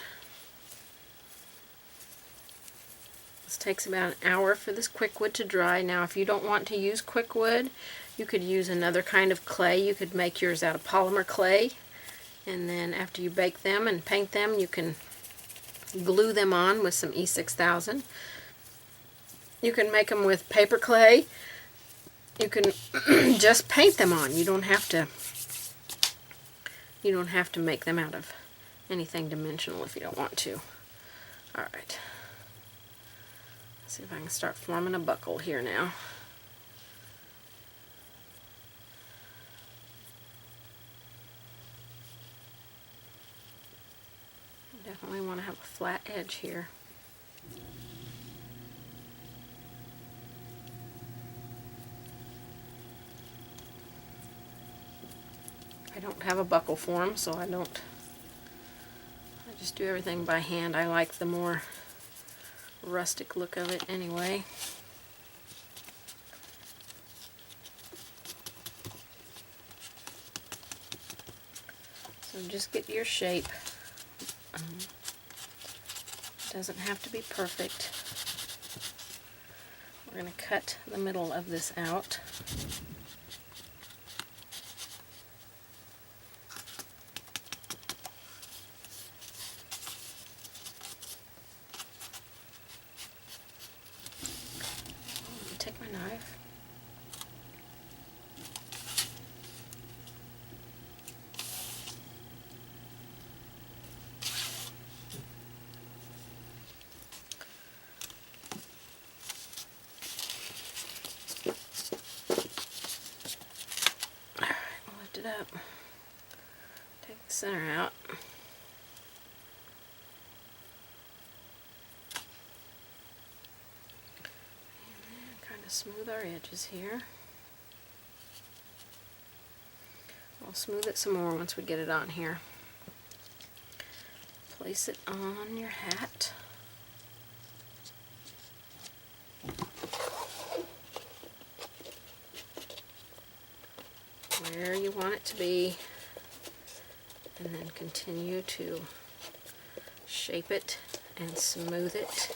This takes about an hour for this quick wood to dry. Now if you don't want to use quick wood, you could use another kind of clay. You could make yours out of polymer clay, and then after you bake them and paint them, you can glue them on with some E6000. You can make them with paper clay. You can just paint them on. You don't have to make them out of anything dimensional if you don't want to. Alright. See if I can start forming a buckle here now. Definitely want to have a flat edge here. I don't have a buckle form, so I just do everything by hand. I like the more rustic look of it anyway. So just get your shape. Doesn't have to be perfect. We're going to cut the middle of this out. Take my knife. Up. Take the center out. And then kind of smooth our edges here. I'll smooth it some more once we get it on here. Place it on your hat. Where you want it to be, and then continue to shape it and smooth it.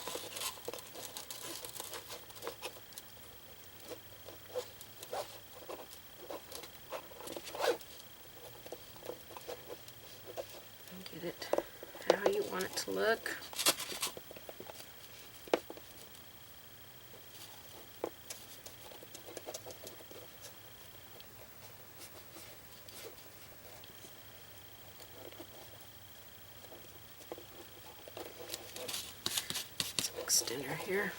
And get it how you want it to look. Extender here.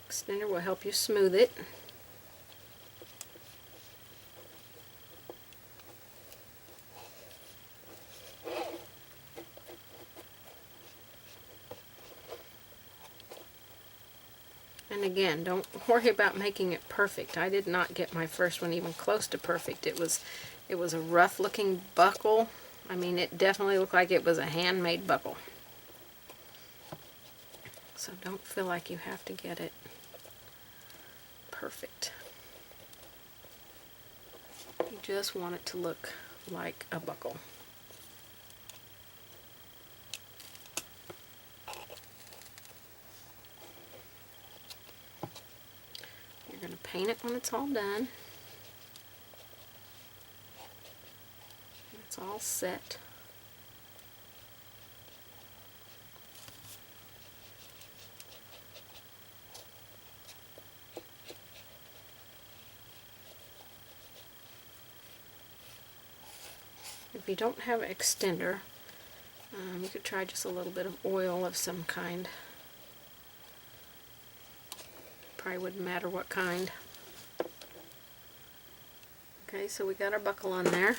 Extender will help you smooth it. And again, don't worry about making it perfect. I did not get my first one even close to perfect. It was a rough looking buckle. I mean, it definitely looked like it was a handmade buckle. So don't feel like you have to get it perfect. You just want it to look like a buckle. You're going to paint it when it's all done. It's all set. If you don't have an extender, you could try just a little bit of oil of some kind. Probably wouldn't matter what kind. Okay, so we got our buckle on there.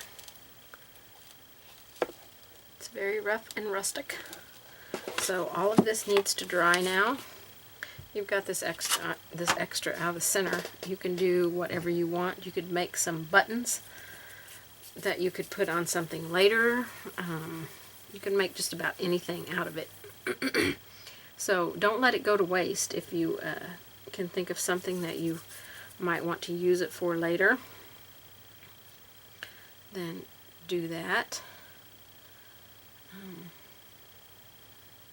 It's very rough and rustic. So all of this needs to dry now. You've got this extra out of the center. You can do whatever you want. You could make some buttons that you could put on something later. You can make just about anything out of it. So don't let it go to waste. If you can think of something that you might want to use it for later, then do that.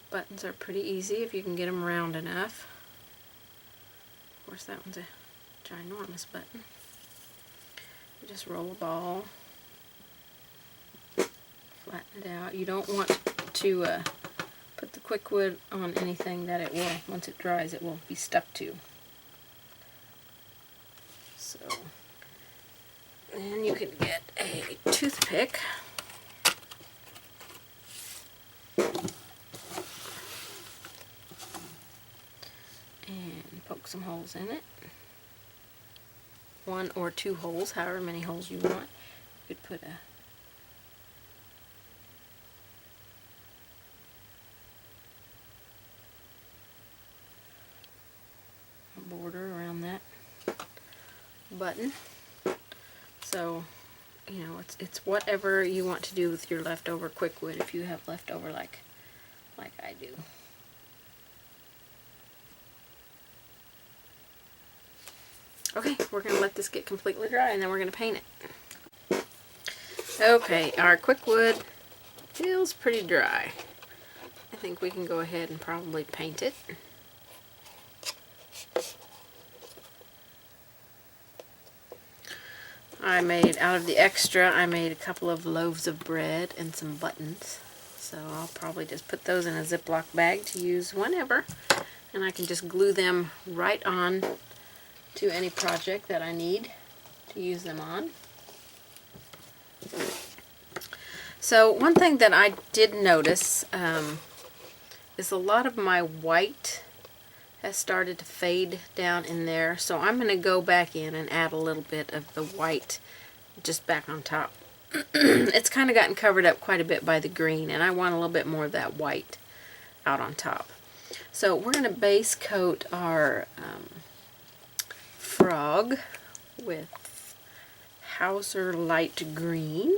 Buttons are pretty easy if you can get them round enough. Of course, that one's a ginormous button. You just roll a ball, flatten it out. You don't want to put the quick wood on anything that it will, once it dries, it will be stuck to. So, then you can get a toothpick and poke some holes in it. 1 or 2 holes, however many holes you want. You could put a border around that button. So, you know, it's whatever you want to do with your leftover quick wood, if you have leftover like I do. Okay, we're going to let this get completely dry and then we're going to paint it. Okay, our quick wood feels pretty dry. I think we can go ahead and probably paint it. I made, out of the extra, I made a couple of loaves of bread and some buttons. So I'll probably just put those in a Ziploc bag to use whenever. And I can just glue them right on to any project that I need to use them on. So one thing that I did notice is a lot of my white has started to fade down in there. So I'm going to go back in and add a little bit of the white just back on top. It's kind of gotten covered up quite a bit by the green, and I want a little bit more of that white out on top. So we're going to base coat our frog with Hauser light green.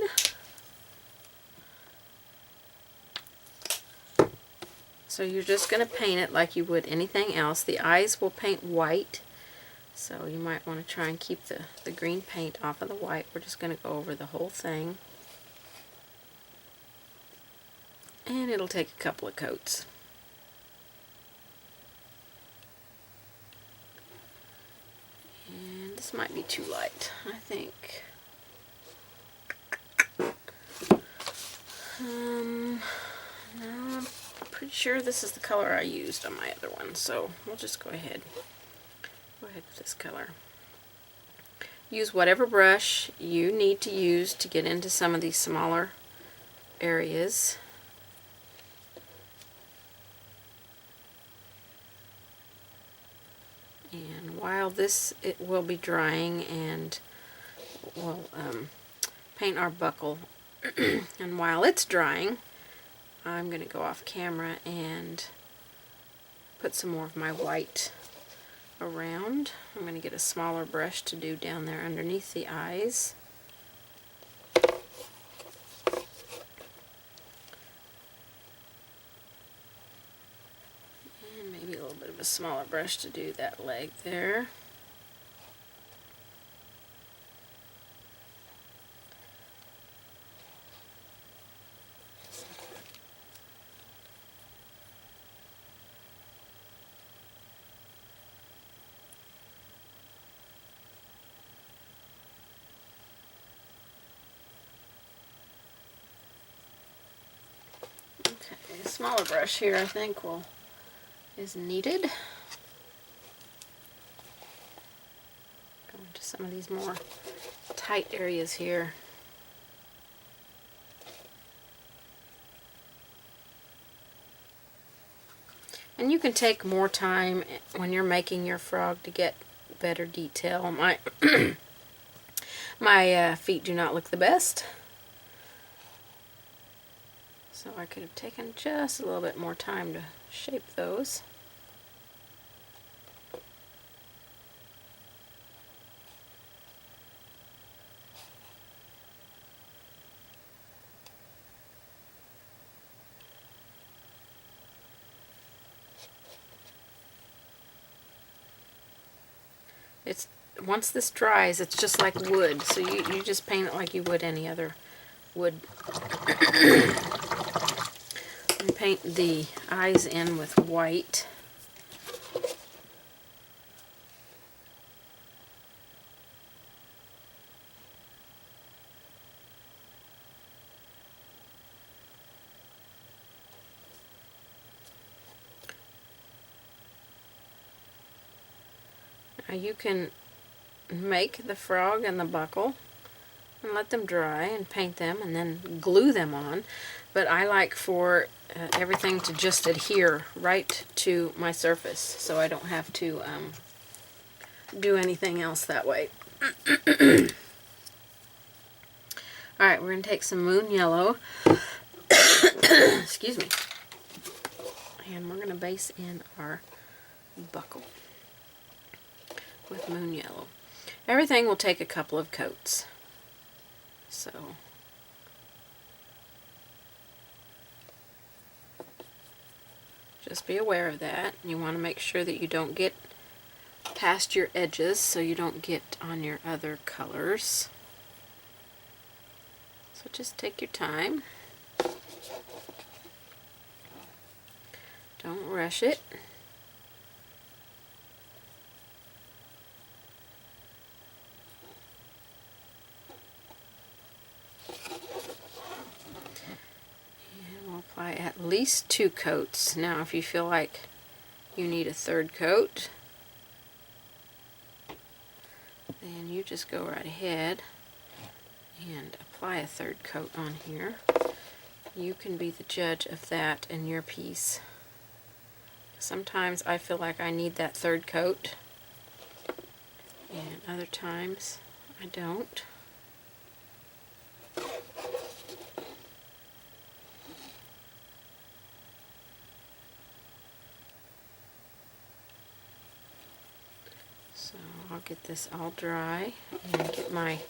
So you're just going to paint it like you would anything else. The eyes will paint white, so you might want to try and keep the green paint off of the white. We're just going to go over the whole thing. And it'll take a couple of coats. And this might be too light, I think. No, I'm pretty sure this is the color I used on my other one, so we'll just go ahead with this color. Use whatever brush you need to use to get into some of these smaller areas. And while it will be drying, and we'll paint our buckle, and while it's drying, I'm going to go off camera and put some more of my white around. I'm going to get a smaller brush to do down there underneath the eyes. And maybe a little bit of a smaller brush to do that leg there. Okay, a smaller brush here I think is needed. Go into some of these more tight areas here. And you can take more time when you're making your frog to get better detail. My feet do not look the best, so I could have taken just a little bit more time to shape those. Once this dries, it's just like wood, so you just paint it like you would any other wood. And paint the eyes in with white. you can make the frog and the buckle and let them dry and paint them and then glue them on. But I like for everything to just adhere right to my surface, so I don't have to do anything else that way. Alright, we're going to take some moon yellow, excuse me, and we're going to base in our buckle with moon yellow. Everything will take a couple of coats, so just be aware of that. You want to make sure that you don't get past your edges so you don't get on your other colors. So just take your time. Don't rush it. And we'll apply at least 2 coats. Now if you feel like you need a 3rd coat, then you just go right ahead and apply a 3rd coat on here. You can be the judge of that in your piece. Sometimes I feel like I need that 3rd coat, and other times I don't. So I'll get this all dry and get my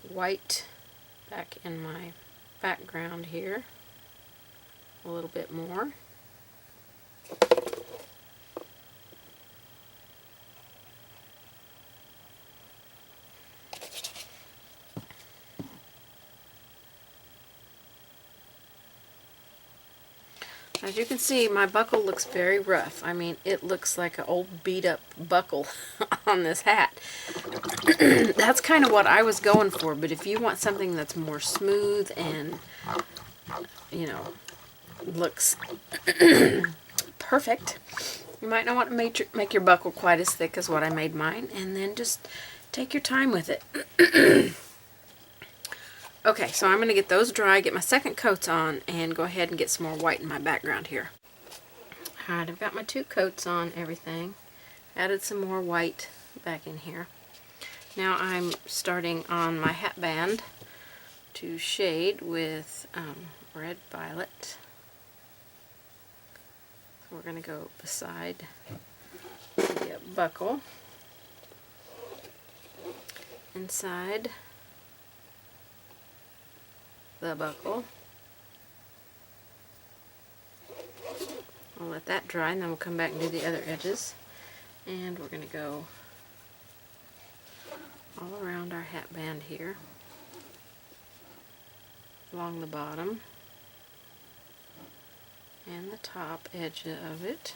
white back in my background here a little bit more. As you can see, my buckle looks very rough. I mean, it looks like an old beat up buckle on this hat. That's kind of what I was going for, but if you want something that's more smooth and, you know, looks perfect, you might not want to make your buckle quite as thick as what I made mine, and then just take your time with it. Okay, so I'm going to get those dry, get my 2nd coats on, and go ahead and get some more white in my background here. Alright, I've got my 2 coats on everything. Added some more white back in here. Now I'm starting on my hatband to shade with red violet. So we're going to go beside the buckle, inside the buckle. We'll let that dry and then we'll come back and do the other edges. And we're going to go all around our hatband here, along the bottom and the top edge of it.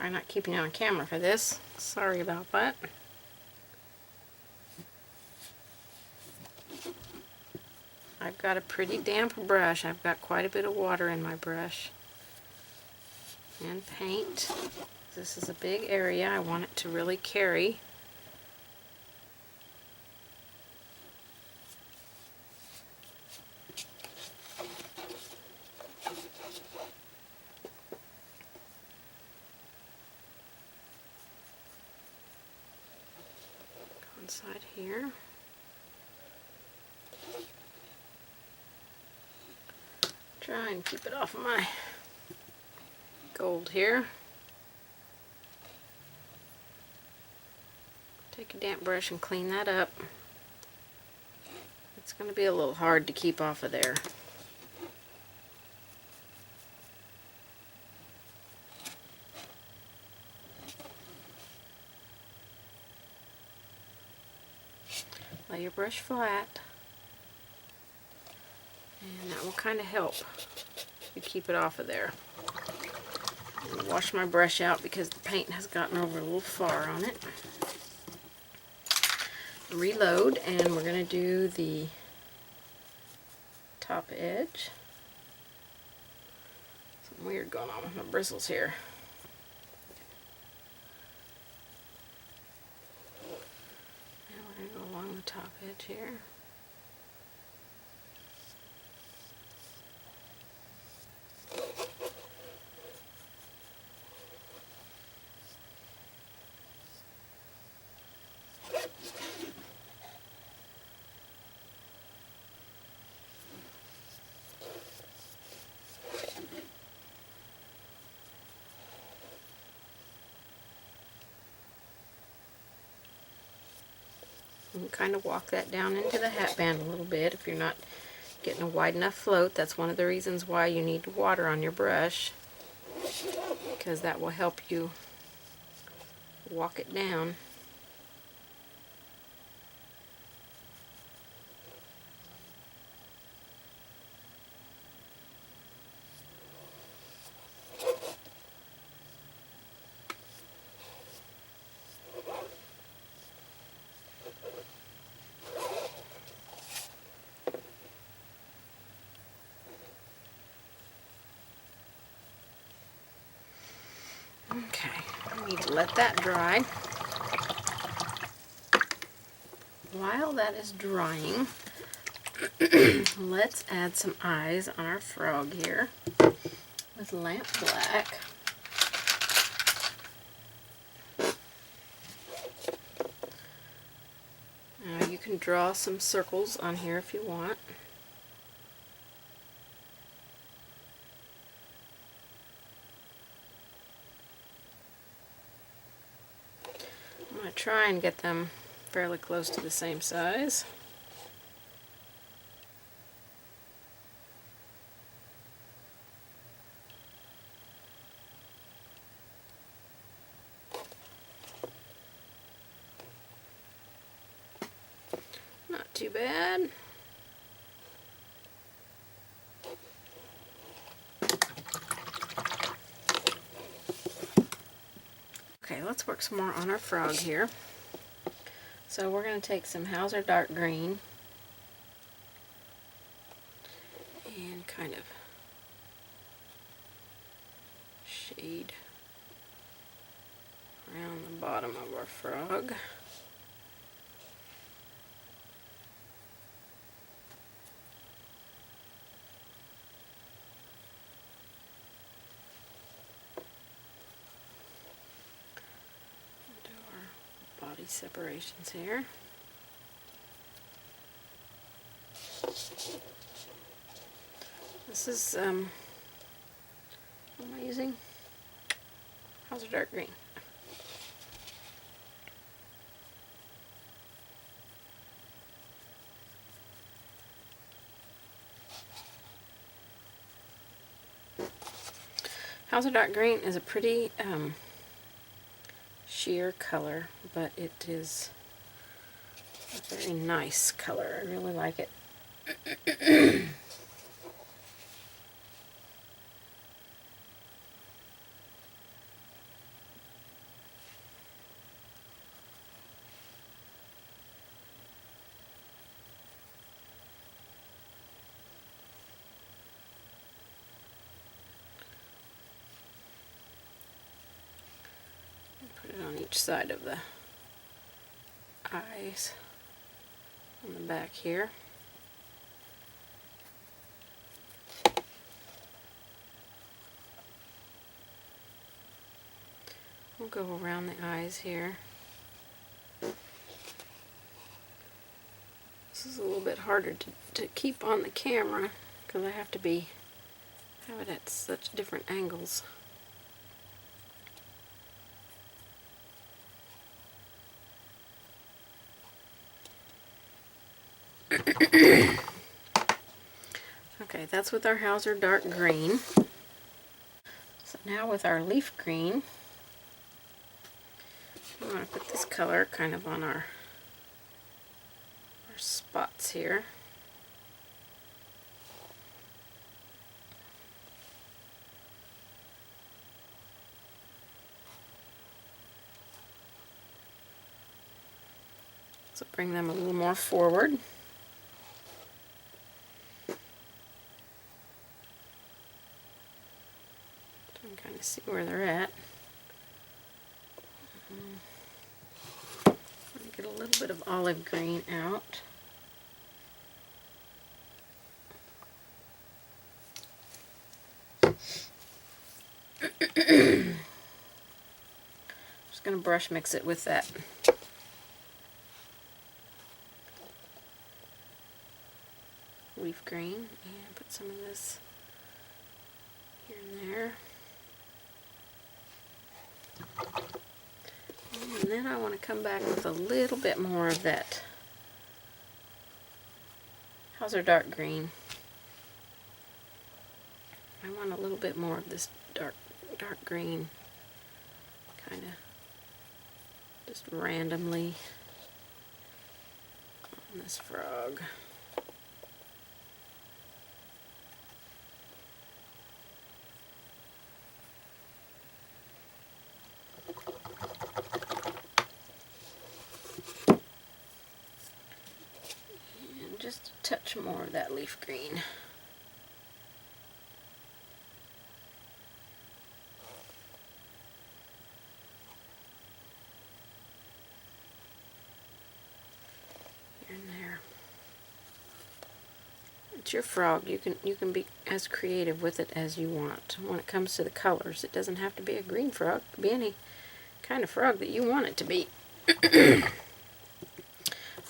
I'm not keeping you on camera for this. Sorry about that. I've got a pretty damp brush. I've got quite a bit of water in my brush. And paint. This is a big area. I want it to really carry. Inside here. Try and keep it off of my gold here. Take a damp brush and clean that up. It's going to be a little hard to keep off of there. Lay your brush flat that will kind of help you keep it off of there. Wash my brush out because the paint has gotten over a little far on it. Reload, and we're going to do the top edge. Something weird going on with my bristles here. And we're going to go along the top edge here. You can kind of walk that down into the hatband a little bit if you're not getting a wide enough float. That's one of the reasons why you need water on your brush, because that will help you walk it down. Okay, I need to let that dry. While that is drying, let's add some eyes on our frog here with lamp black. Now you can draw some circles on here if you want. I'm going to try and get them fairly close to the same size. Not too bad. Okay, let's work some more on our frog here. So we're going to take some Hauser dark green and kind of shade around the bottom of our frog. Body separations here. This is, what am I using? Hauser dark green. Hauser dark green is a pretty, sheer color, but it is a very nice color. I really like it. Put it on each side of the eyes on the back here. We'll go around the eyes here. This is a little bit harder to keep on the camera because I have it at such different angles. Okay, that's with our Hauser dark green. So now with our leaf green, we want to put this color kind of on our spots here. So bring them a little more forward. So you can kind of see where they're at. Get a little bit of olive green out. Just going to brush mix it with that leaf green and put some of this here and there. And then I want to come back with a little bit more of that. How's our dark green? I want a little bit more of this dark green, kind of just randomly on this frog. And just a touch more of that leaf green. It's your frog. You can be as creative with it as you want. When it comes to the colors, it doesn't have to be a green frog. It can be any kind of frog that you want it to be.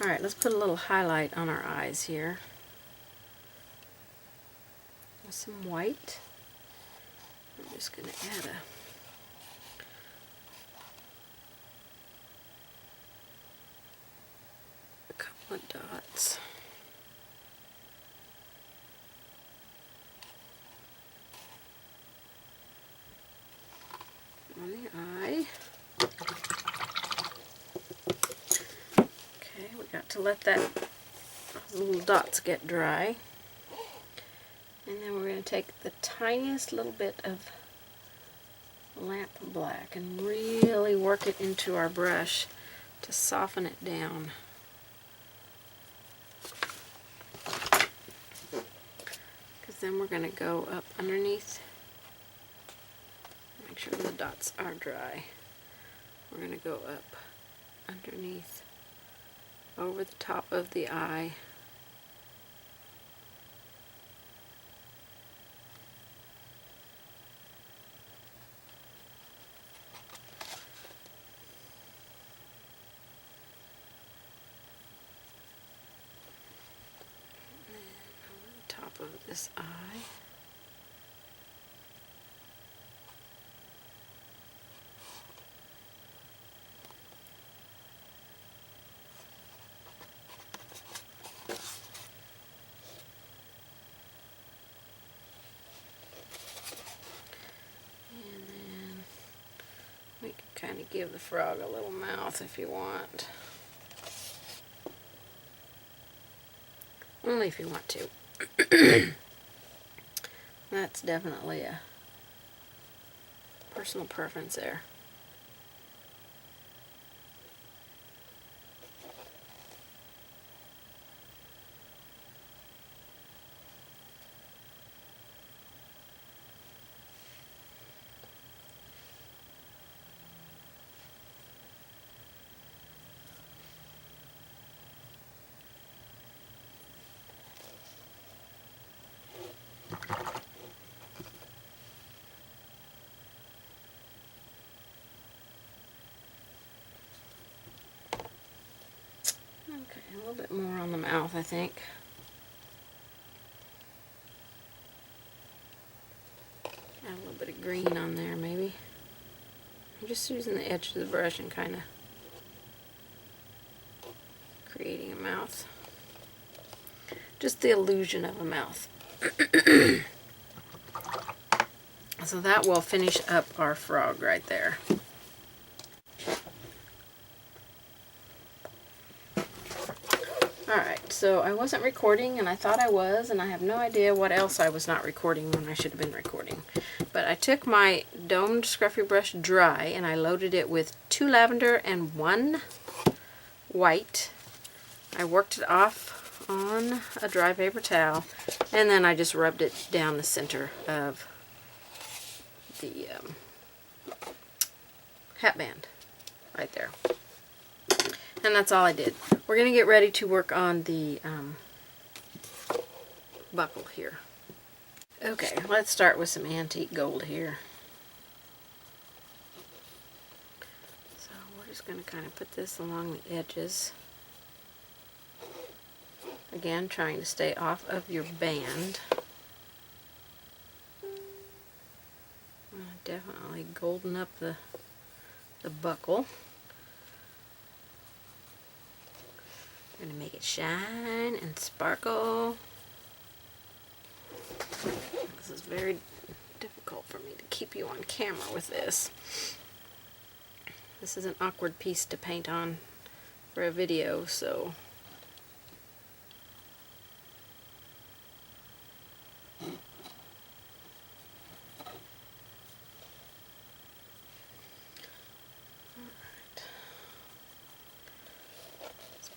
Alright, let's put a little highlight on our eyes here. With some white. I'm just going to add a couple of dots. On the eye. Okay, we got to let those little dots get dry. And then we're going to take the tiniest little bit of lamp black and really work it into our brush to soften it down. Because then we're going to go up underneath. Make sure the dots are dry. We're going to go up underneath, over the top of the eye. And then over the top of this eye. Kind of give the frog a little mouth if you want. Only if you want to. That's definitely a personal preference there. Okay, a little bit more on the mouth, I think. Add a little bit of green on there, maybe. I'm just using the edge of the brush and kind of creating a mouth. Just the illusion of a mouth. So that will finish up our frog right there. Alright, so I wasn't recording and I thought I was, and I have no idea what else I was not recording when I should have been recording. But I took my domed scruffy brush dry and I loaded it with 2 lavender and 1 white I worked it off on a dry paper towel, and then I just rubbed it down the center of the hatband right there. And that's all I did. We're going to get ready to work on the buckle here. Okay, let's start with some antique gold here. So we're just going to kind of put this along the edges. Again, trying to stay off of your band. Definitely golden up the buckle. I'm going to make it shine and sparkle. This is very difficult for me to keep you on camera with this. This is an awkward piece to paint on for a video, so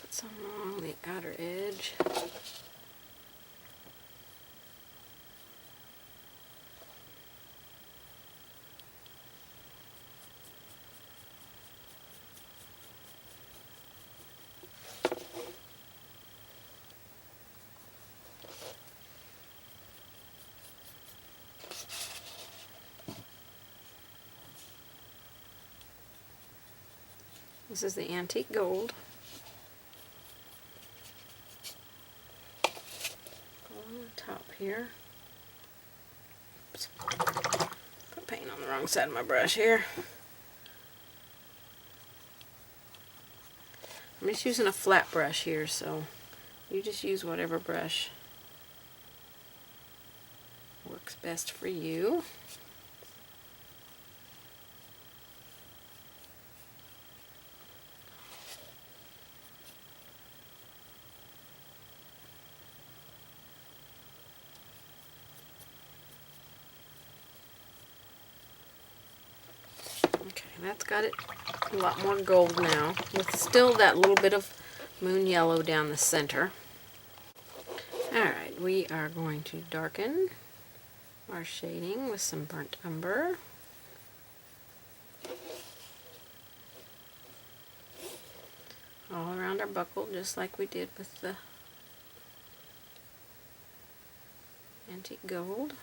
some along the outer edge. This is the antique gold. Top here. Oops. Put paint on the wrong side of my brush here. I'm just using a flat brush here, so you just use whatever brush works best for you. That's got it a lot more gold now, with still that little bit of moon yellow down the center. Alright, we are going to darken our shading with some burnt umber. All around our buckle, just like we did with the antique gold.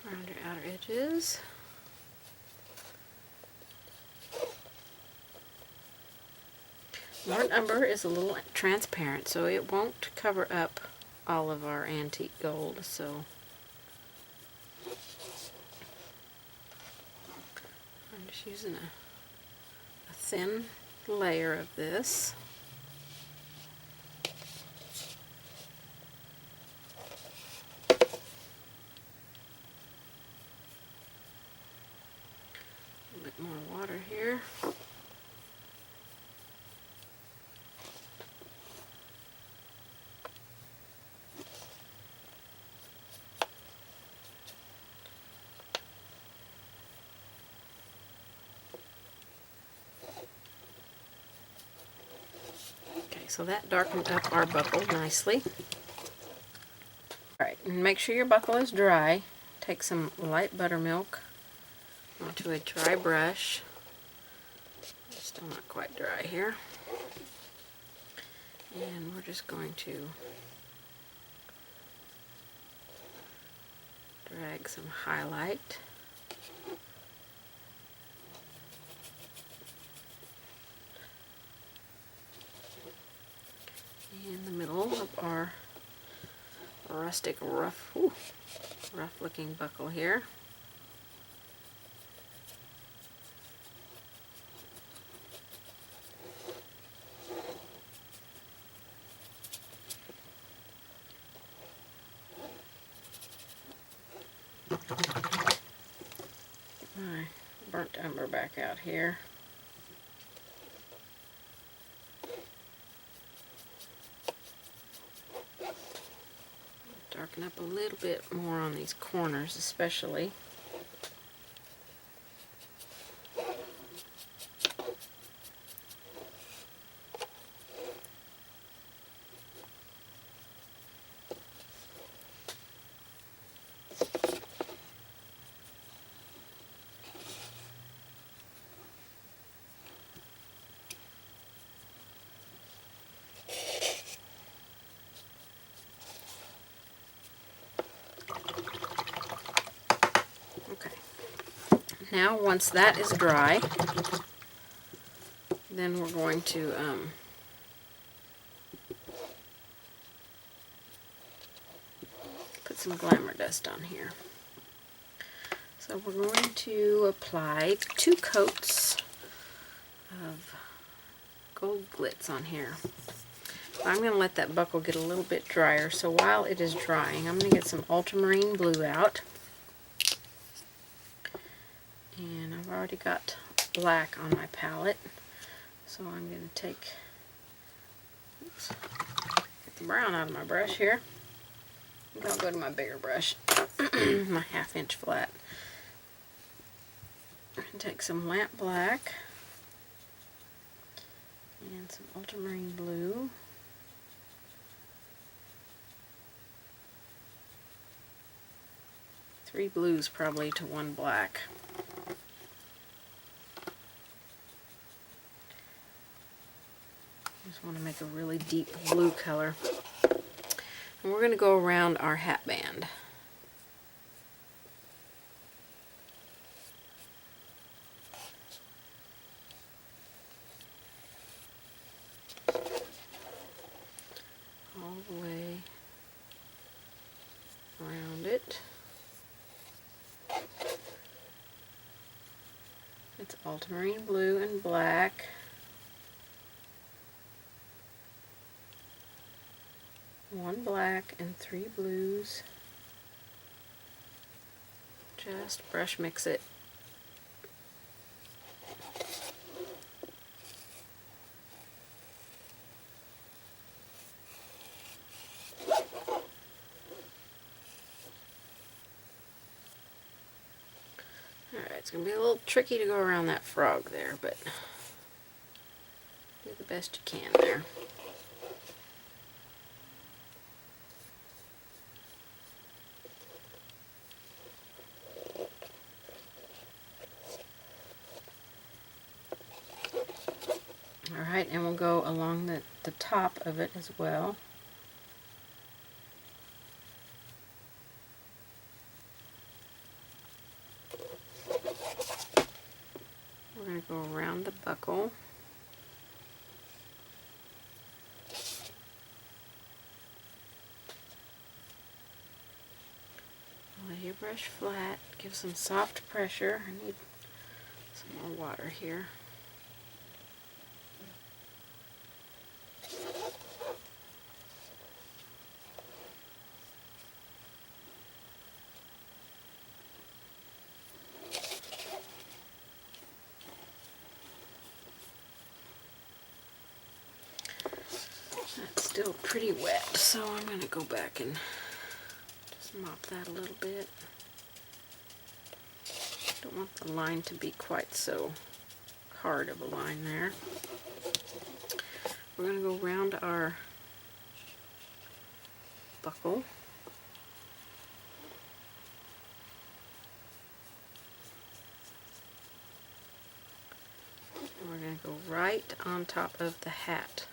Around your outer edges. Burnt umber is a little transparent, so it won't cover up all of our antique gold. So I'm just using a thin layer of this. More water here. Okay, so that darkened up our buckle nicely. Alright, and make sure your buckle is dry. Take some light buttermilk onto a dry brush. Still not quite dry here. And we're just going to drag some highlight in the middle of our rustic rough looking buckle here. my burnt umber back out here. Darken up a little bit more on these corners especially. Now, once that is dry, then we're going to put some glamour dust on here. So we're going to apply 2 coats of gold glitz on here. I'm going to let that buckle get a little bit drier, so while it is drying, I'm going to get some ultramarine blue out. And I've already got black on my palette, so I'm going to take, oops, get the brown out of my brush here. I'll go to my bigger brush, my 1/2 inch flat. And take some lamp black and some ultramarine blue. Three blues probably to 1 black. Just want to make a really deep blue color. And we're going to go around our hatband. All the way around it. It's ultramarine blue and black. One black and 3 blues. Just brush mix it. Alright, it's going to be a little tricky to go around that frog there, but do the best you can there. Alright, and we'll go along the top of it as well. We're going to go around the buckle. Lay your brush flat, give some soft pressure. I need some more water here. That's still pretty wet, so I'm going to go back and just mop that a little bit. Don't want the line to be quite so hard of a line there. We're going to go around our buckle. And we're going to go right on top of the hat,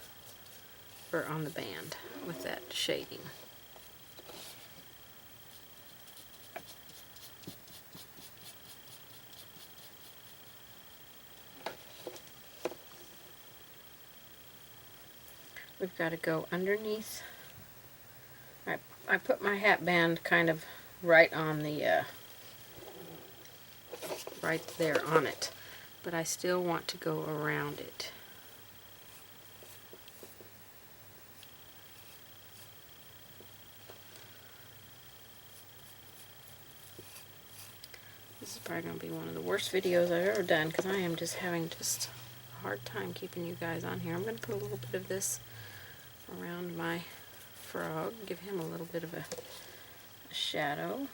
or on the band, with that shading. We've got to go underneath. I put my hat band kind of right on the, right there on it, but I still want to go around it. This is probably going to be one of the worst videos I've ever done because I am just having a hard time keeping you guys on here. I'm going to put a little bit of this around my frog, give him a little bit of a shadow.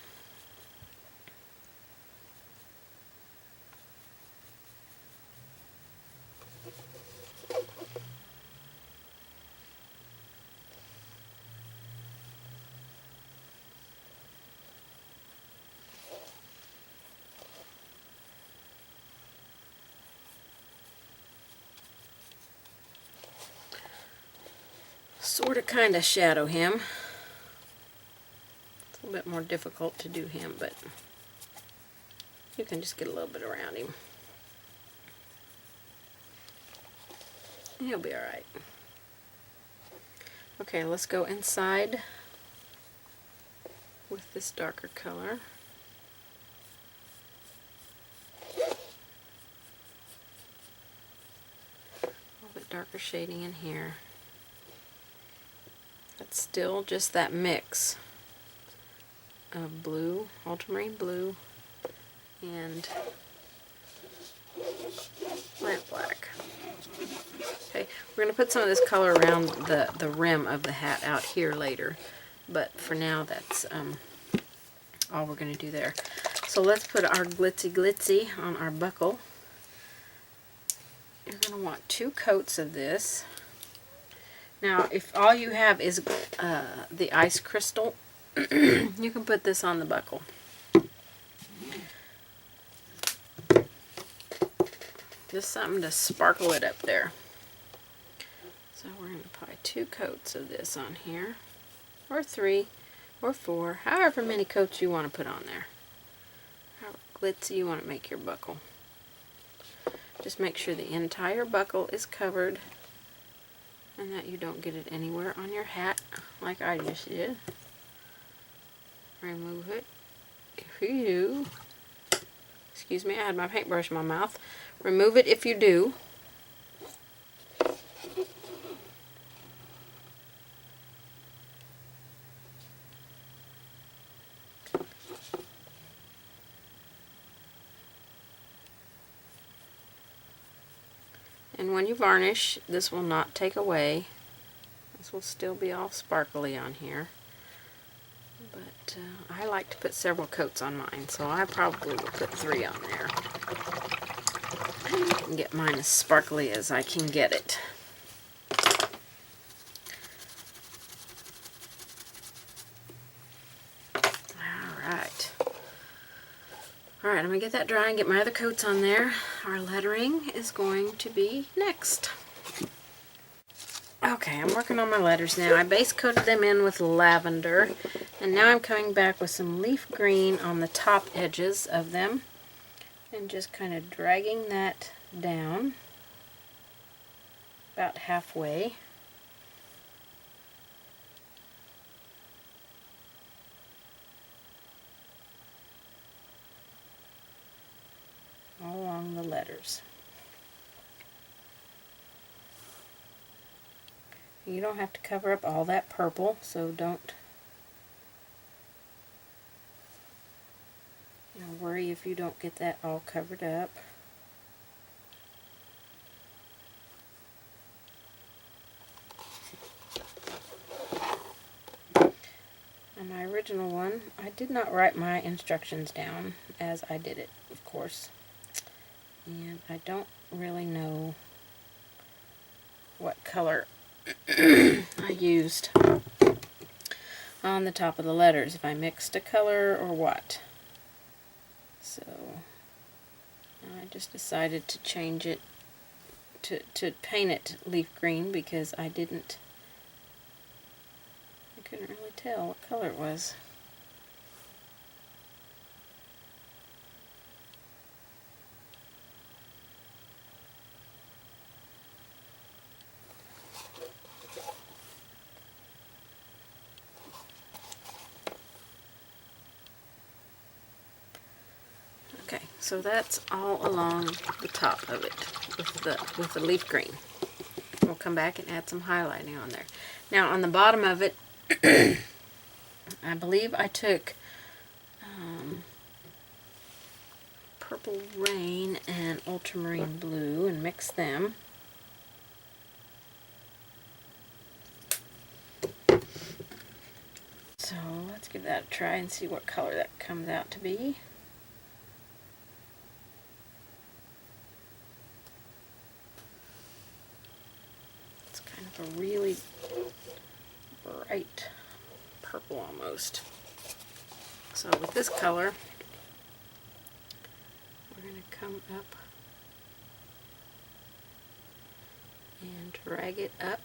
Sort of kind of shadow him. It's a little bit more difficult to do him, but you can just get a little bit around him. He'll be alright. Okay, let's go inside with this darker color. A little bit darker shading in here. It's still just that mix of blue, ultramarine blue, and lamp black. Okay, we're going to put some of this color around the rim of the hat out here later, but for now that's all we're going to do there. So let's put our glitzy on our buckle. You're going to want 2 coats of this. Now, if all you have is the ice crystal, you can put this on the buckle. Just something to sparkle it up there. So we're going to apply 2 coats of this on here, or 3, or 4, however many coats you want to put on there. However glitzy you want to make your buckle. Just make sure the entire buckle is covered and that you don't get it anywhere on your hat like I just did. Remove it if you do. Excuse me, I had my paintbrush in my mouth. Remove it if you do. And when you varnish, this will not take away. This will still be all sparkly on here. But I like to put several coats on mine, so I probably will put 3 on there. And get mine as sparkly as I can get it. Alright. Alright, I'm going to get that dry and get my other coats on there. Our lettering is going to be next. Okay, I'm working on my letters now. I base coated them in with lavender, and now I'm coming back with some leaf green on the top edges of them, and just kind of dragging that down about halfway. All along the letters. You don't have to cover up all that purple, so don't worry if you don't get that all covered up. On my original one, I did not write my instructions down as I did it, of course. And I don't really know what color I used on the top of the letters, if I mixed a color or what. So I just decided to change it to paint it leaf green because I couldn't really tell what color it was. Okay, so that's all along the top of it with the leaf green. We'll come back and add some highlighting on there. Now on the bottom of it, I believe I took Purple Rain and Ultramarine Blue and mix them. So let's give that a try and see what color that comes out to be. It's kind of a really bright purple almost. So with this color, we're going to come up and drag it up.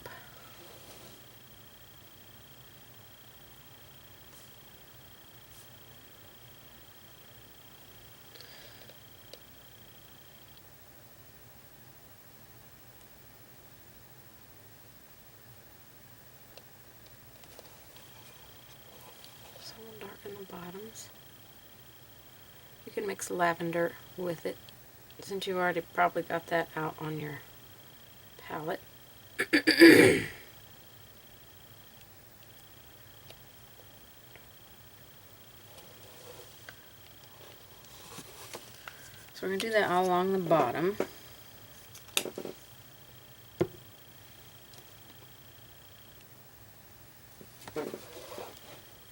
So we'll darken the bottoms. You can mix lavender with it, since you've already probably got that out on your palette. So we're going to do that all along the bottom.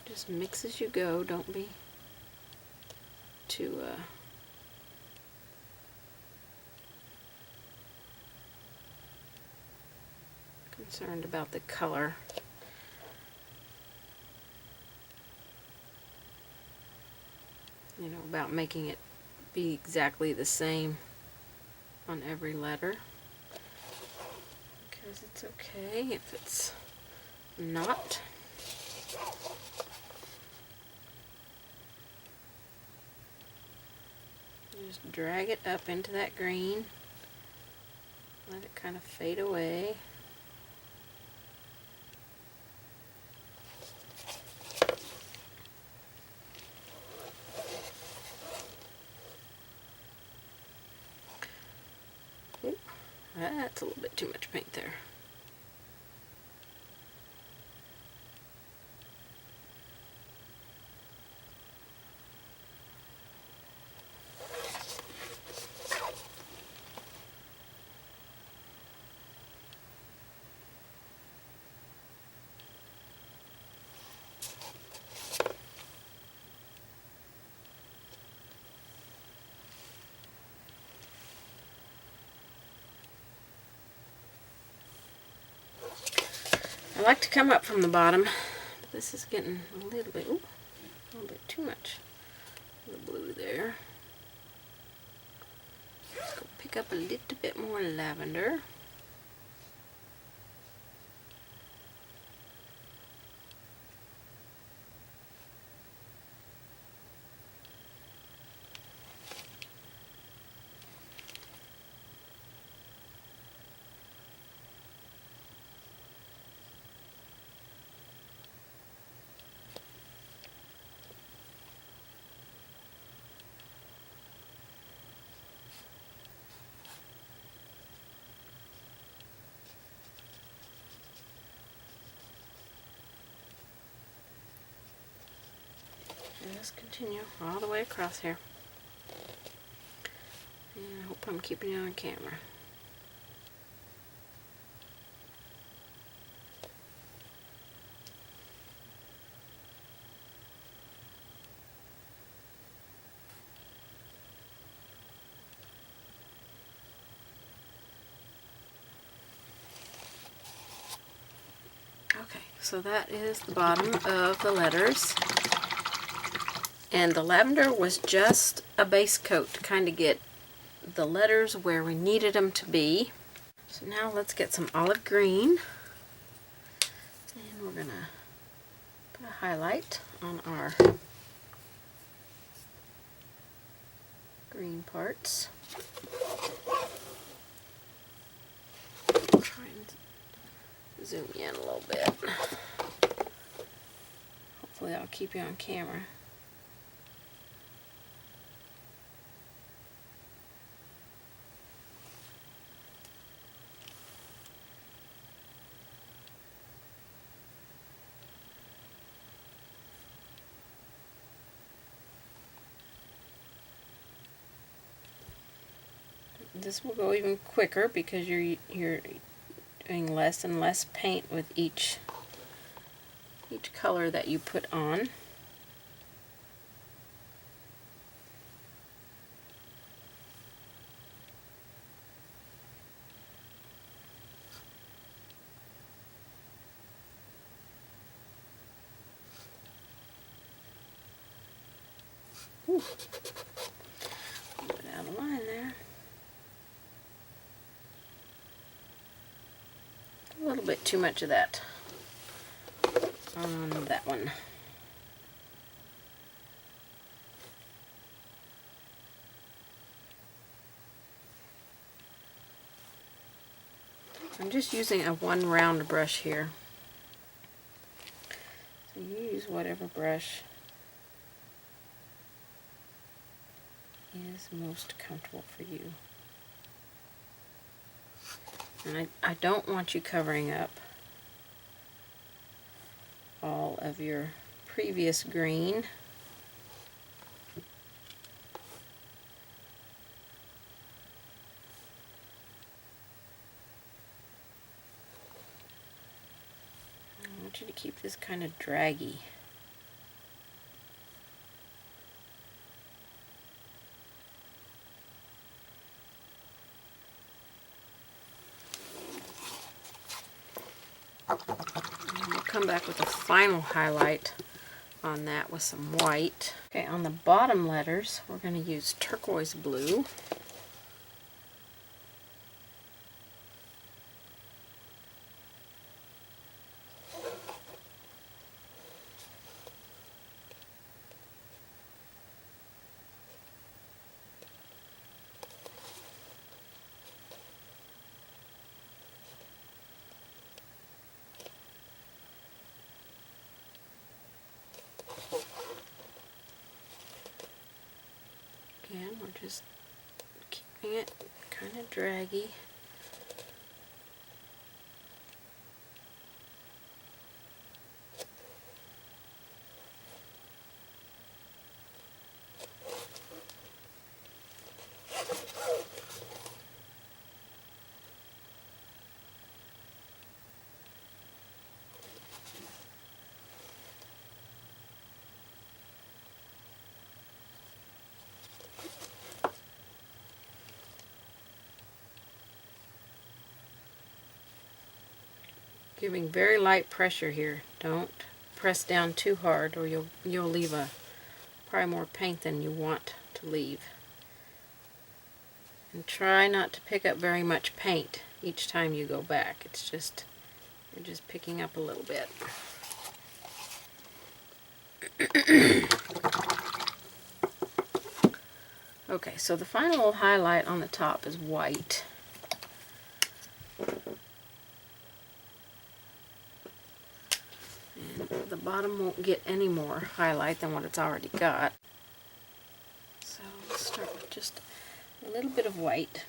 Just mix as you go, don't be too concerned about the color. You know, about making it be exactly the same on every letter, because it's okay if it's not. Just drag it up into that green, let it kind of fade away. Ooh, that's a little bit too much paint there. I like to come up from the bottom, but this is getting a little bit, ooh, a little bit too much of the blue there. Let's go pick up a little bit more lavender. Just continue all the way across here. And I hope I'm keeping you on camera. Okay, so that is the bottom of the letters. And the lavender was just a base coat to kind of get the letters where we needed them to be. So now let's get some olive green. And we're going to put a highlight on our green parts. Try and zoom in a little bit. Hopefully I'll keep you on camera. This will go even quicker because you're doing less and less paint with each color that you put on. Ooh. Put out a line there. A little bit too much of that on that one. I'm just using a one round brush here. So you use whatever brush is most comfortable for you. And I don't want you covering up all of your previous green. I want you to keep this kind of draggy. And we'll come back with a final highlight on that with some white. Okay, on the bottom letters, we're going to use turquoise blue. Again, we're just keeping it kind of draggy. Giving very light pressure here. Don't press down too hard or you'll leave probably more paint than you want to leave. And try not to pick up very much paint each time you go back. It's just, you're just picking up a little bit. Okay, so the final highlight on the top is white. And the bottom won't get any more highlight than what it's already got. So let's start with just a little bit of white.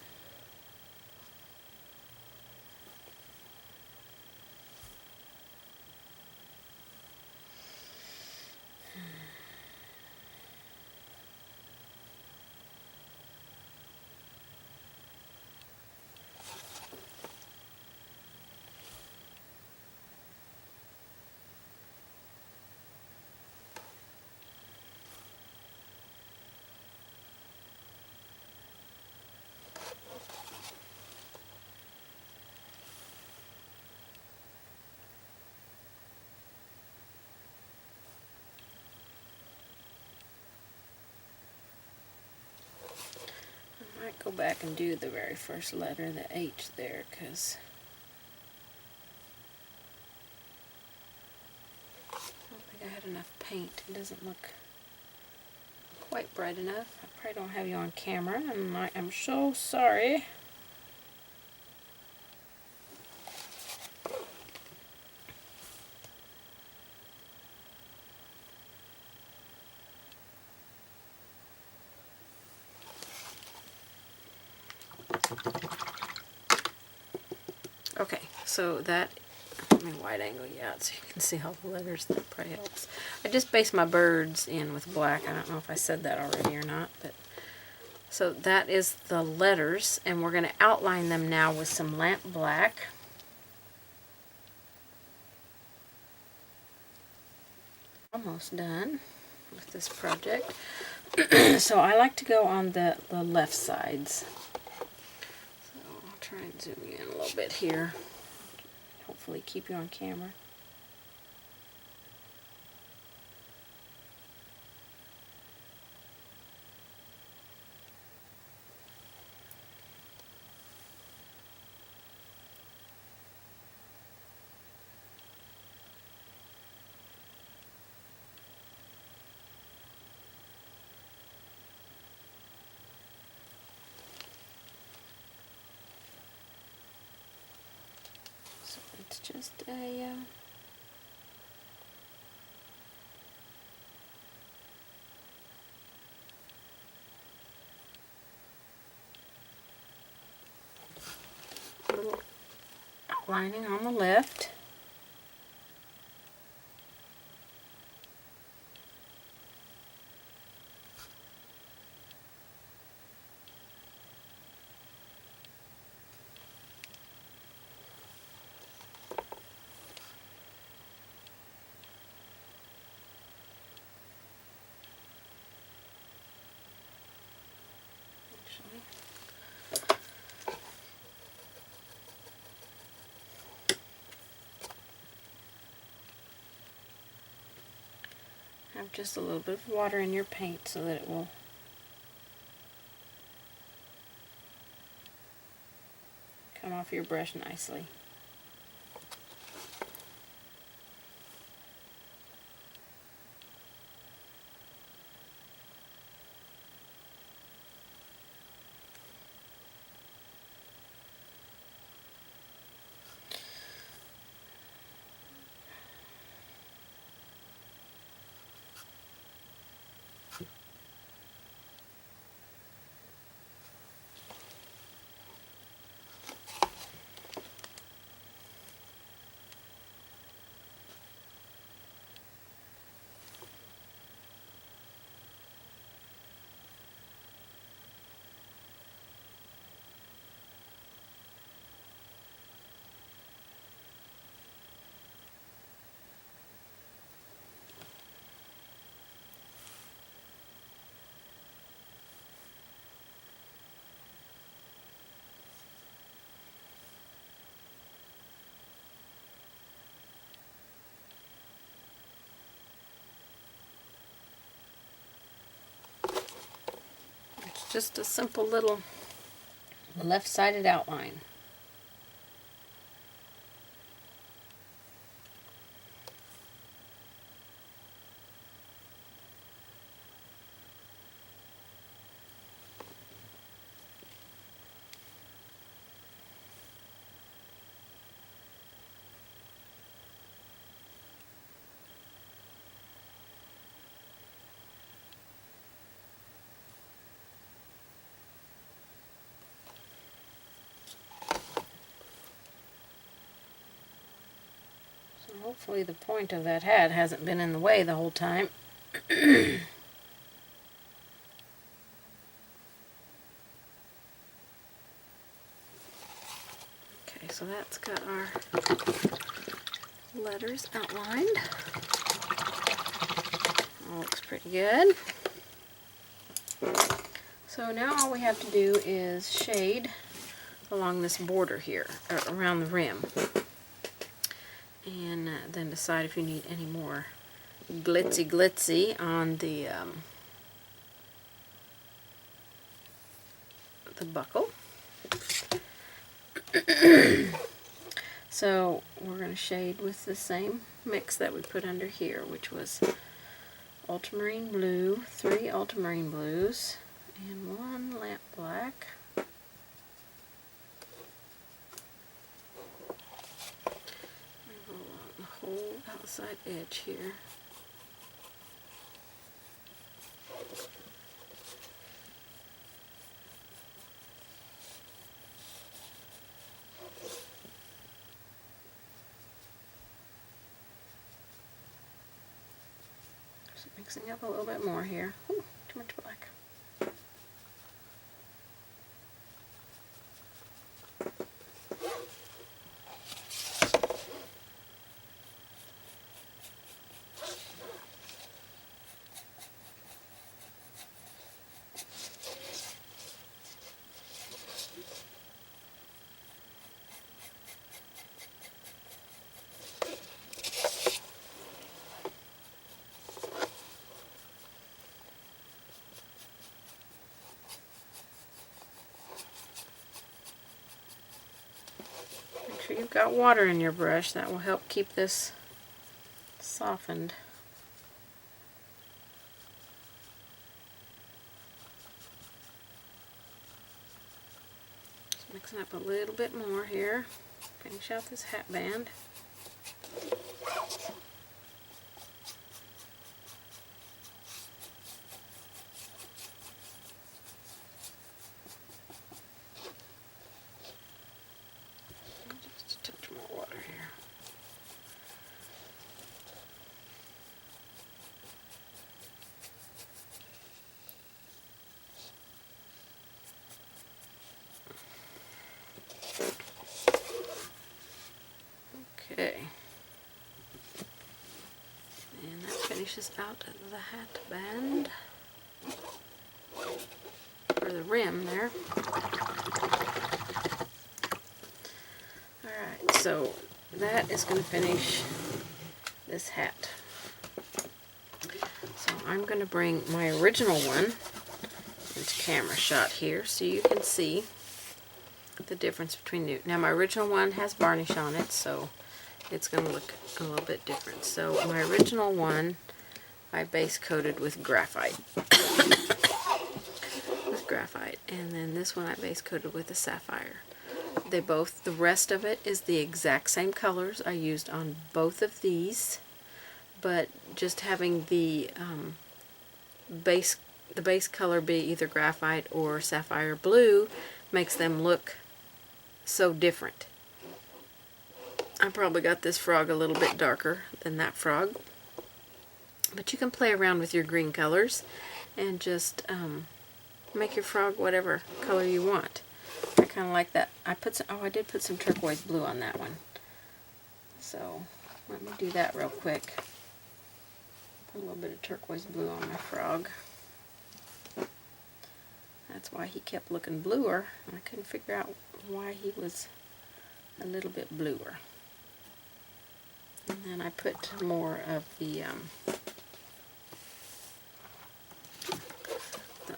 I might go back and do the very first letter, the H there, because I don't think I had enough paint. It doesn't look quite bright enough. I probably don't have you on camera, and I am so sorry. Okay, so that, let me wide angle you out so you can see all the letters. That probably helps. I just based my birds in with black. I don't know if I said that already or not, but So that is the letters, and we're going to outline them now with some lamp black. Almost done with this project. So I like to go on the left sides. So I'll try and zoom you in a little bit here. Hopefully keep you on camera. So it's just a little outlining on the left. Have just a little bit of water in your paint so that it will come off your brush nicely. It's just a simple little left-sided outline. Hopefully the point of that hat hasn't been in the way the whole time. Okay, so that's got our letters outlined. That looks pretty good. So now all we have to do is shade along this border here, around the rim. And then decide if you need any more glitzy on the buckle. So we're going to shade with the same mix that we put under here, which was ultramarine blue, 3 ultramarine blues, and 1 lamp black. Whole outside edge here. Just mixing up a little bit more here. Ooh, too much black. sure you've got water in your brush. That will help keep this softened. Just mixing up a little bit more here. Finish out this hatband. Just a touch more water here. Okay. And that finishes out the hatband. Or the rim there. Alright, so that is going to finish this hat. So I'm going to bring my original one into camera shot here so you can see the difference between the two. Now my original one has varnish on it, so it's going to look a little bit different. So my original one I base coated with graphite. And then this one I base coated with a sapphire. They both, the rest of it is the exact same colors I used on both of these, but just having the base color be either graphite or sapphire blue makes them look so different. I probably got this frog a little bit darker than that frog, but you can play around with your green colors and just make your frog whatever color you want. I kind of like that. I did put some turquoise blue on that one. So let me do that real quick. Put a little bit of turquoise blue on my frog. That's why he kept looking bluer. I couldn't figure out why he was a little bit bluer. And then I put more of the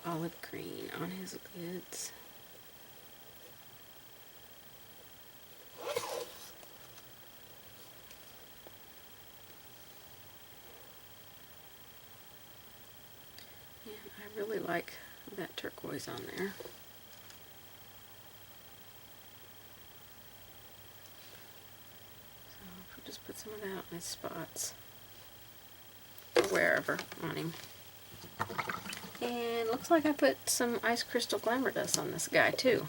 olive green on his lids. And I really like that turquoise on there. So I'll just put some of that in his spots, or wherever on him. And looks like I put some ice crystal glamour dust on this guy too.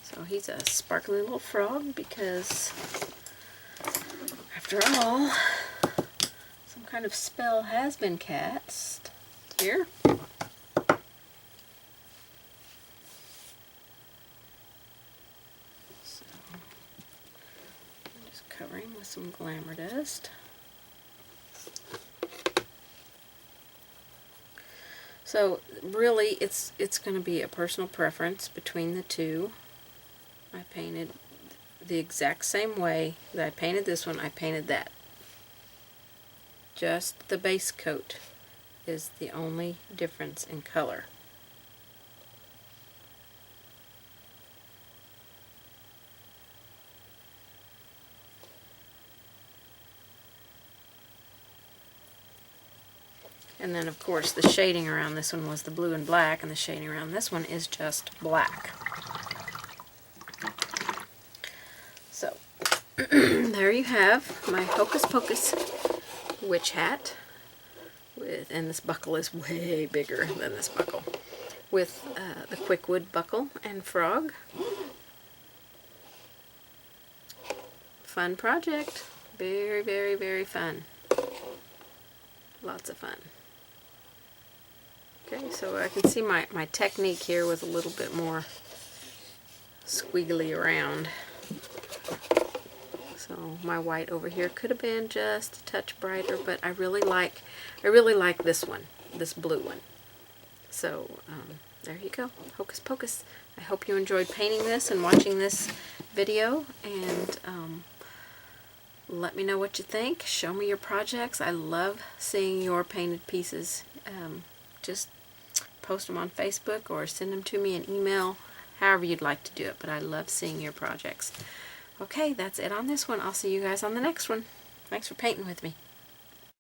So he's a sparkly little frog because, after all, some kind of spell has been cast here. So I'm just covering with some glamour dust. So really it's going to be a personal preference between the two. I painted the exact same way that I painted this one, I painted that. Just the base coat is the only difference in color. And then of course the shading around this one was the blue and black, and the shading around this one is just black. So there you have my Hocus Pocus witch hat and this buckle is way bigger than this buckle, with the quickwood buckle and frog. Fun project. Very, very, very fun. Lots of fun. Okay, so I can see my technique here was a little bit more squiggly around. So my white over here could have been just a touch brighter, but I really like this one, this blue one. So there you go, Hocus Pocus. I hope you enjoyed painting this and watching this video, and let me know what you think. Show me your projects. I love seeing your painted pieces. Just post them on Facebook or send them to me in email, however you'd like to do it, but I love seeing your projects. Okay, that's it on this one. I'll see you guys on the next one. Thanks for painting with me.